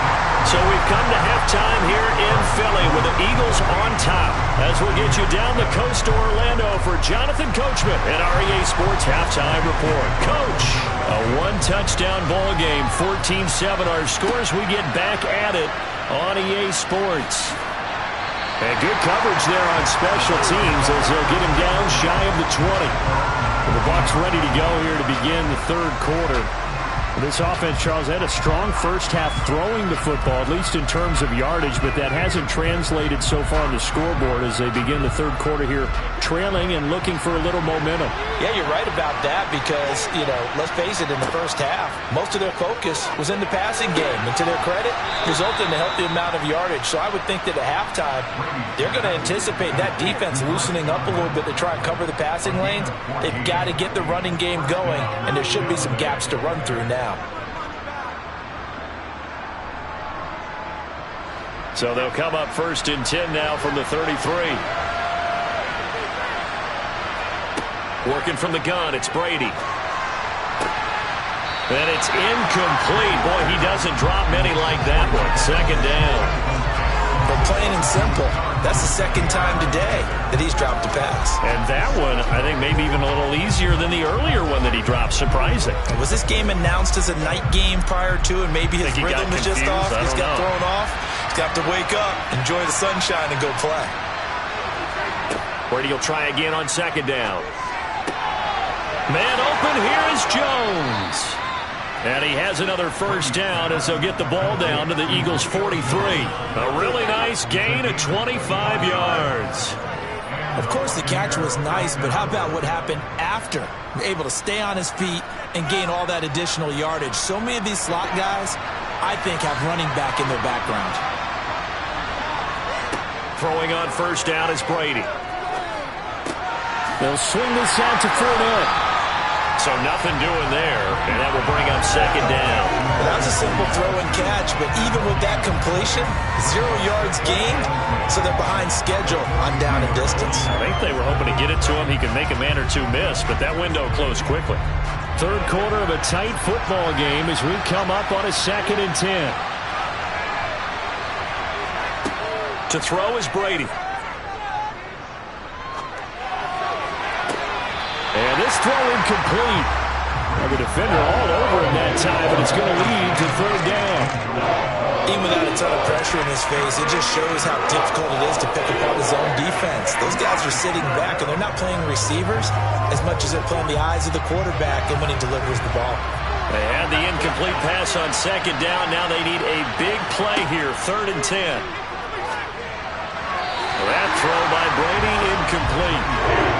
S1: So we've come to halftime here in Philly with the Eagles on top, as we'll get you down the coast to Orlando for Jonathan Coachman and REA Sports Halftime Report. Coach, a 1-touchdown ball game, 14-7 our scores. We get back at it on EA Sports. And good coverage there on special teams as they'll get him down shy of the 20. And the Bucs ready to go here to begin the third quarter. This offense, Charles, had a strong first half throwing the football, at least in terms of yardage, but that hasn't translated so far on the scoreboard as they begin the third quarter here, trailing and looking for a little momentum.
S2: Yeah, you're right about that because, let's face it, in the first half, most of their focus was in the passing game. And to their credit, resulted in a healthy amount of yardage. So I would think that at halftime, they're going to anticipate that defense loosening up a little bit to try and cover the passing lanes. They've got to get the running game going, and there should be some gaps to run through now.
S1: So they'll come up 1st and 10 now from the 33. Working from the gun, it's Brady. And it's incomplete. Boy, he doesn't drop many like that one. 2nd down.
S2: But plain and simple, that's the 2nd time today that he's dropped a pass.
S1: And that one, I think, maybe even a little easier than the earlier one that he dropped. Surprising.
S2: Was this game announced as a night game prior to, and maybe his rhythm is just off? He's got thrown off. He's got to wake up, enjoy the sunshine, and go play.
S1: Brady will try again on 2nd down. Man open, here is Jones. And he has another first down as they'll get the ball down to the Eagles' 43. A really nice gain of 25 yards.
S2: Of course, the catch was nice, but how about what happened after? Able to stay on his feet and gain all that additional yardage. So many of these slot guys, I think, have running back in their background.
S1: Throwing on first down is Brady.
S6: They'll swing this out to Fournette.
S1: So nothing doing there, and that will bring up 2nd down.
S2: Well, that was a simple throw and catch, but even with that completion, 0 yards gained, so they're behind schedule on down and distance.
S1: I think they were hoping to get it to him. He could make a man or two miss, but that window closed quickly.
S6: Third quarter of a tight football game as we come up on a 2nd and 10.
S1: To throw is Brady.
S6: this throw incomplete. Well, the defender all over him that time, but it's going to lead to third down.
S3: Even without a ton of pressure in his face, it just shows how difficult it is to pick apart his own defense. Those guys are sitting back, and they're not playing receivers as much as they're playing the eyes of the quarterback and when he delivers the ball.
S1: They had the incomplete pass on second down. Now they need a big play here, 3rd and 10. That throw by Brady incomplete.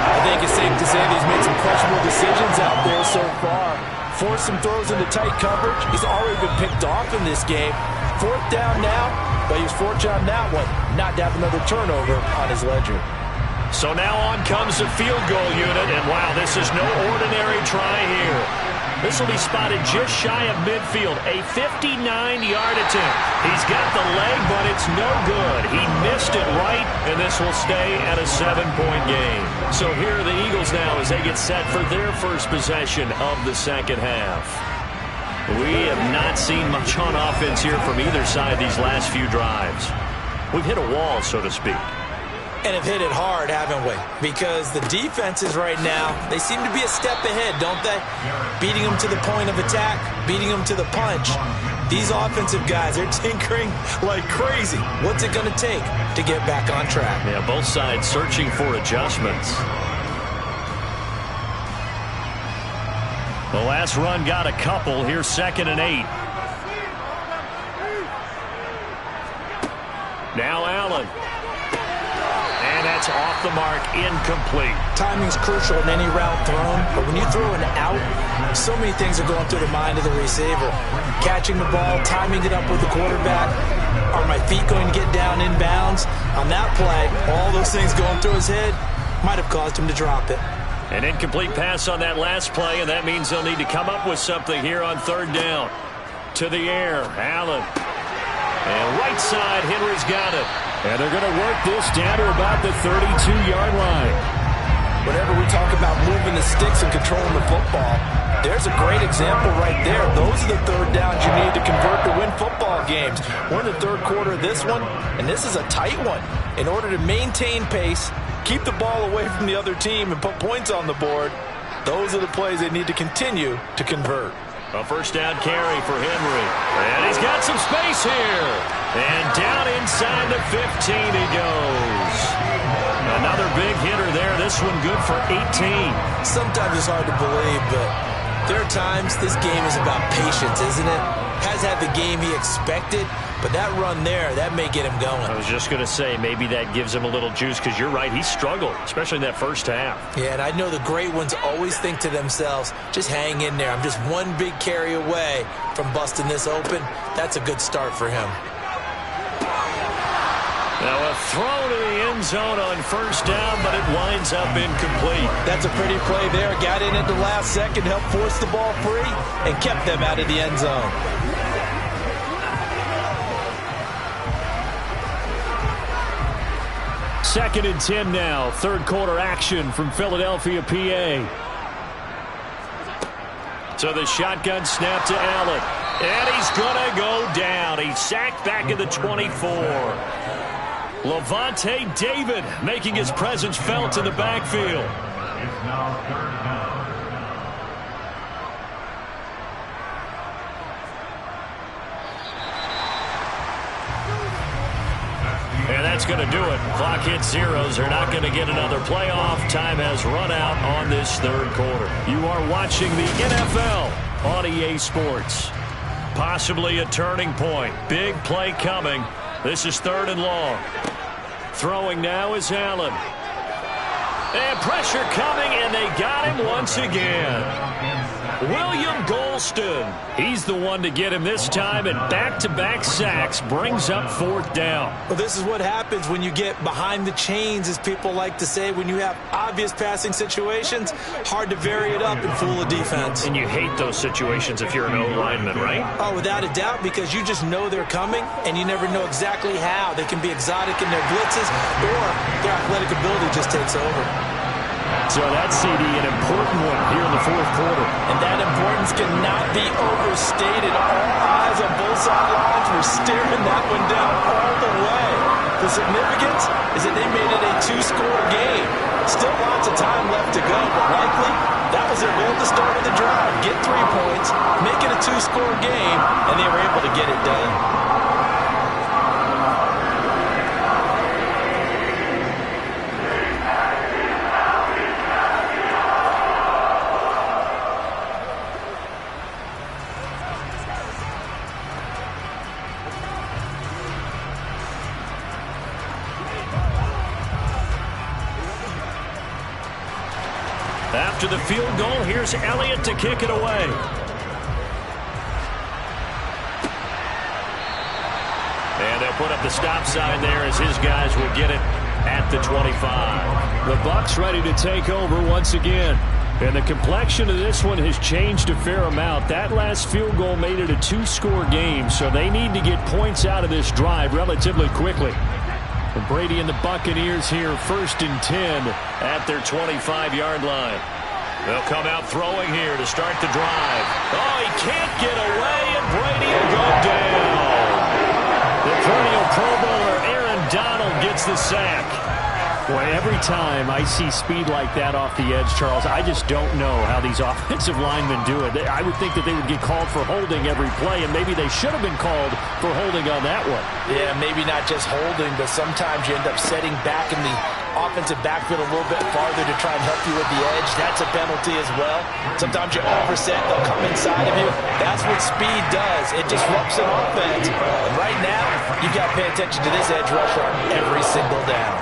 S3: I think it's safe to say that he's made some questionable decisions out there so far. Forced some throws into tight coverage. He's already been picked off in this game. 4th down now, but he was fortunate on that one not to have another turnover on his ledger.
S1: So now on comes the field goal unit, and wow, this is no ordinary try here. This will be spotted just shy of midfield, a 59-yard attempt. He's got the leg, but it's no good. He missed it right, and this will stay at a 7-point game. So here are the Eagles now as they get set for their first possession of the second half. We have not seen much on offense here from either side these last few drives. We've hit a wall, so to speak.
S3: And have hit it hard, haven't we? Because the defenses right now, they seem to be a step ahead, don't they? Beating them to the point of attack, beating them to the punch. These offensive guys, they're tinkering like crazy. What's it going to take to get back on track?
S1: Yeah, both sides searching for adjustments. The last run got a couple. Here's 2nd and 8. Now Allen. And that's off the mark, incomplete.
S3: Timing's crucial in any route thrown, but when you throw an out, so many things are going through the mind of the receiver. Catching the ball, timing it up with the quarterback. Are my feet going to get down in bounds? On that play, all those things going through his head might have caused him to drop it.
S1: An incomplete pass on that last play, and that means they'll need to come up with something here on 3rd down. To the air, Allen. And right side, Henry's got it.
S6: And they're going to work this down to about the 32-yard line.
S3: Whenever we talk about moving the sticks and controlling the football, there's a great example right there. Those are the 3rd downs you need to convert to win football games. We're in the 3rd quarter of this one, and this is a tight one. In order to maintain pace, keep the ball away from the other team, and put points on the board, those are the plays they need to continue to convert.
S1: A 1st down carry for Henry. And he's got some space here. And down inside the 15 he goes. Another big hitter there. This one good for 18.
S3: Sometimes it's hard to believe, but there are times this game is about patience, isn't it? Has had the game he expected, but that run there, that may get him going.
S1: I was just going to say, maybe that gives him a little juice, because you're right, he struggled, especially in that 1st half.
S3: Yeah, and I know the great ones always think to themselves, just hang in there. I'm just one big carry away from busting this open. That's a good start for him.
S1: Now a throw to the end zone on 1st down, but it winds up incomplete.
S3: That's a pretty play there. Got in at the last second, helped force the ball free, and kept them out of the end zone.
S6: Second and 10 now. 3rd quarter action from Philadelphia, PA.
S1: So the shotgun snap to Allen. And he's going to go down. He's sacked back at the 24. Lavonte David making his presence felt in the backfield.
S4: It's now 3rd down.
S1: And that's going to do it. Clock hits zeros. They're not going to get another playoff. Time has run out on this 3rd quarter. You are watching the NFL on EA Sports. Possibly a turning point. Big play coming. This is 3rd and long. Throwing now is Allen. And pressure coming, and they got him once again. William Golston. He's the one to get him this time, and back-to-back sacks brings up 4th down.
S3: Well, this is what happens when you get behind the chains, as people like to say. When you have obvious passing situations, hard to vary it up and fool a defense.
S1: And you hate those situations if you're an O-lineman, right?
S3: Oh, without a doubt, because you just know they're coming, and you never know exactly how. They can be exotic in their blitzes, or their athletic ability just takes over.
S6: So that, CD, an important one here in the 4th quarter.
S3: And that importance cannot be overstated. All eyes on both sidelines were staring that one down all the way. The significance is that they made it a 2-score game. Still lots of time left to go, but likely
S2: That was their goal at the start of the drive. Get 3 points, make it a 2-score game, and they were able to get it done.
S1: After the field goal, here's Elliott to kick it away. And they'll put up the stop sign there as his guys will get it at the 25.
S6: The Bucs ready to take over once again. And the complexion of this one has changed a fair amount. That last field goal made it a 2-score game, so they need to get points out of this drive relatively quickly. And Brady and the Buccaneers here, 1st and 10
S1: at their 25-yard line. They'll come out throwing here to start the drive. Oh, he can't get away, and Brady will go down. The perennial Pro Bowler Aaron Donald gets the sack.
S6: Boy, every time I see speed like that off the edge, Charles, I just don't know how these offensive linemen do it. I would think that they would get called for holding every play, and maybe they should have been called for holding on that one.
S2: Yeah, maybe not just holding, but sometimes you end up setting back in the offensive backfield a little bit farther to try and help you with the edge. That's a penalty as well. Sometimes you overset, they'll come inside of you. That's what speed does. It disrupts an offense. And right now, you've got to pay attention to this edge rusher on every single down.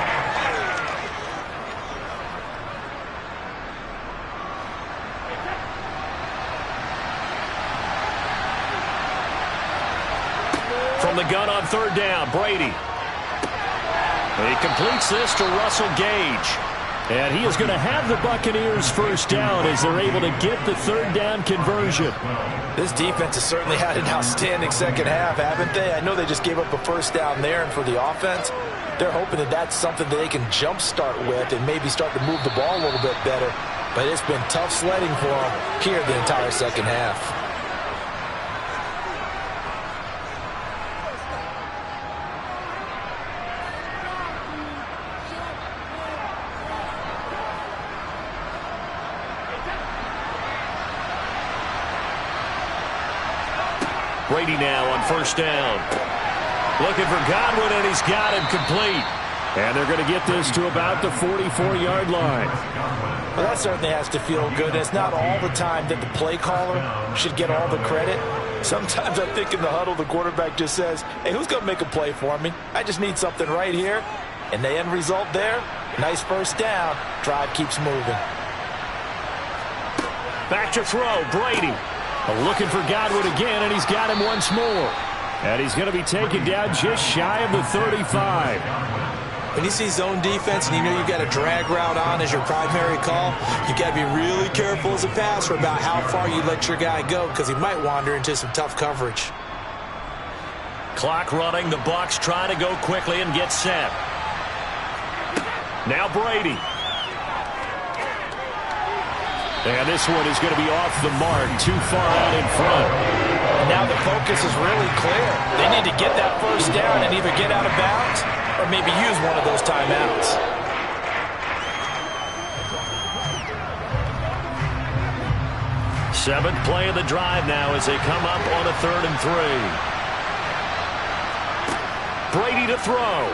S1: From the gun on 3rd down, Brady. He completes this to Russell Gage.
S6: And he is going to have the Buccaneers 1st down as they're able to get the 3rd down conversion.
S2: This defense has certainly had an outstanding second half, haven't they? I know they just gave up a 1st down there, and for the offense, they're hoping that that's something that they can jumpstart with and maybe start to move the ball a little bit better. But it's been tough sledding for them here the entire second half.
S1: Brady now on 1st down. Looking for Godwin, and he's got him complete.
S6: And they're going to get this to about the 44-yard line.
S2: Well, that certainly has to feel good. It's not all the time that the play caller should get all the credit. Sometimes I think in the huddle, the quarterback just says, hey, who's going to make a play for me? I just need something right here. And the end result there, nice 1st down. Drive keeps moving.
S1: Back to throw, Brady.
S6: Looking for Godwin again, and he's got him once more. And he's going to be taken down just shy of the 35.
S3: When you see zone defense and you know you've got a drag route on as your primary call, you've got to be really careful as a passer about how far you let your guy go because he might wander into some tough coverage.
S1: Clock running. The Bucs try to go quickly and get set. Now Brady.
S6: And this one is going to be off the mark, too far out in front.
S2: And now the focus is really clear. They need to get that 1st down and either get out of bounds or maybe use one of those timeouts.
S1: Seventh play of the drive now as they come up on a 3rd and 3. Brady to throw.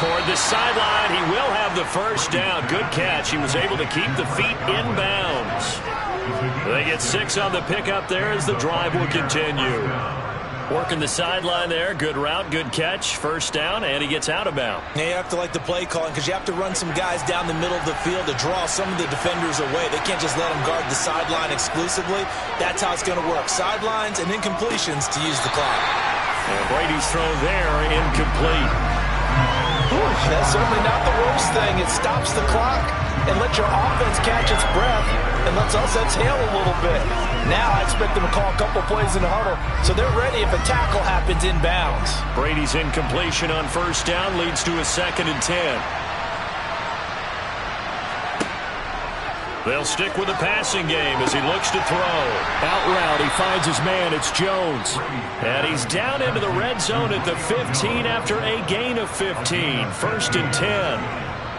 S1: Toward the sideline, he will have the 1st down. Good catch. He was able to keep the feet in bounds. They get 6 on the pickup there as the drive will continue. Working the sideline there. Good route, good catch. 1st down, and he gets out of bounds.
S3: Yeah, you have to like the play calling because you have to run some guys down the middle of the field to draw some of the defenders away. They can't just let them guard the sideline exclusively. That's how it's going to work. Sidelines and incompletions to use the clock.
S1: And Brady's throw there, incomplete.
S2: That's certainly not the worst thing. It stops the clock and lets your offense catch its breath and lets us exhale a little bit. Now I expect them to call a couple plays in the huddle so they're ready if a tackle happens inbounds.
S1: Brady's incompletion on 1st down leads to a 2nd and 10. They'll stick with the passing game as he looks to throw.
S6: Out route, he finds his man. It's Jones.
S1: And he's down into the red zone at the 15 after a gain of 15. 1st and 10.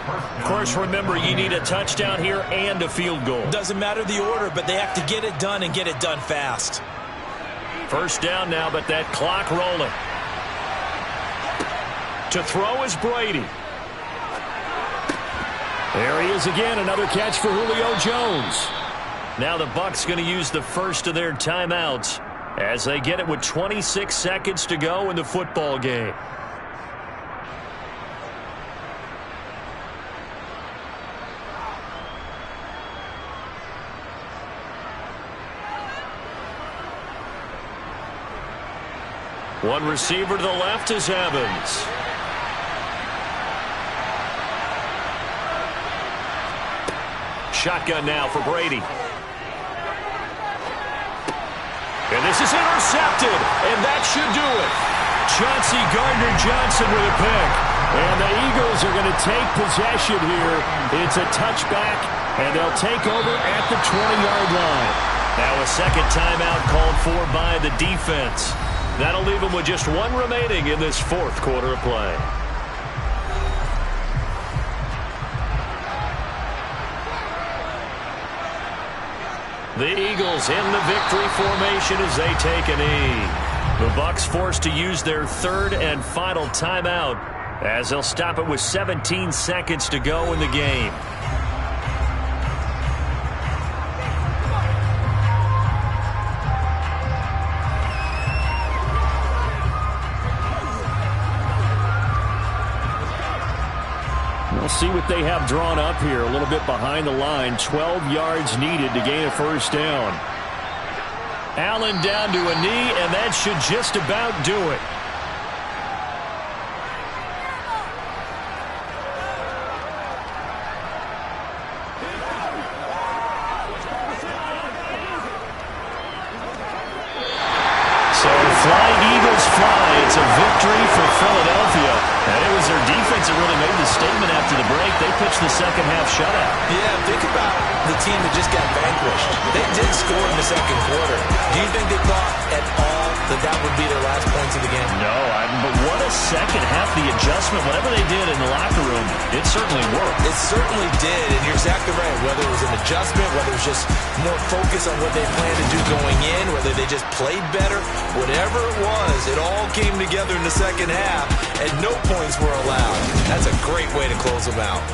S1: Of course, remember, you need a touchdown here and a field goal.
S3: Doesn't matter the order, but they have to get it done and get it done fast.
S1: First down now, but that clock rolling. To throw is Brady. There he is again, another catch for Julio Jones. Now the Bucs going to use the first of their timeouts as they get it with 26 seconds to go in the football game. One receiver to the left is Evans. Shotgun now for Brady. And this is intercepted, and that should do it. Chauncey Gardner-Johnson with a pick. And the Eagles are going to take possession here. It's a touchback, and they'll take over at the 20-yard line. Now a second timeout called for by the defense. That'll leave them with just one remaining in this fourth quarter of play. The Eagles in the victory formation as they take a knee. The Bucs forced to use their third and final timeout as they'll stop it with 17 seconds to go in the game. We'll see what they have drawn up here. A little bit behind the line. 12 yards needed to gain a first down. Allen down to a knee, and that should just about do it. So flying Eagles fly. It's a victory for Philadelphia. And it was their defense that really made the statement after the break. They pitched the second half shutout.
S3: Yeah, think about the team that just got vanquished. They did score in the second quarter. Do you think they thought at all that that would be their last points of the game?
S1: No, but what a second half. The adjustment, whatever they did in the locker room, it certainly worked.
S3: It certainly did, and you're exactly right. Whether it was an adjustment, whether it was just more focus on what they planned to do going in, whether they just played better, whatever it was, it all came together in the second half, and no points were allowed. That's a great way to close them out.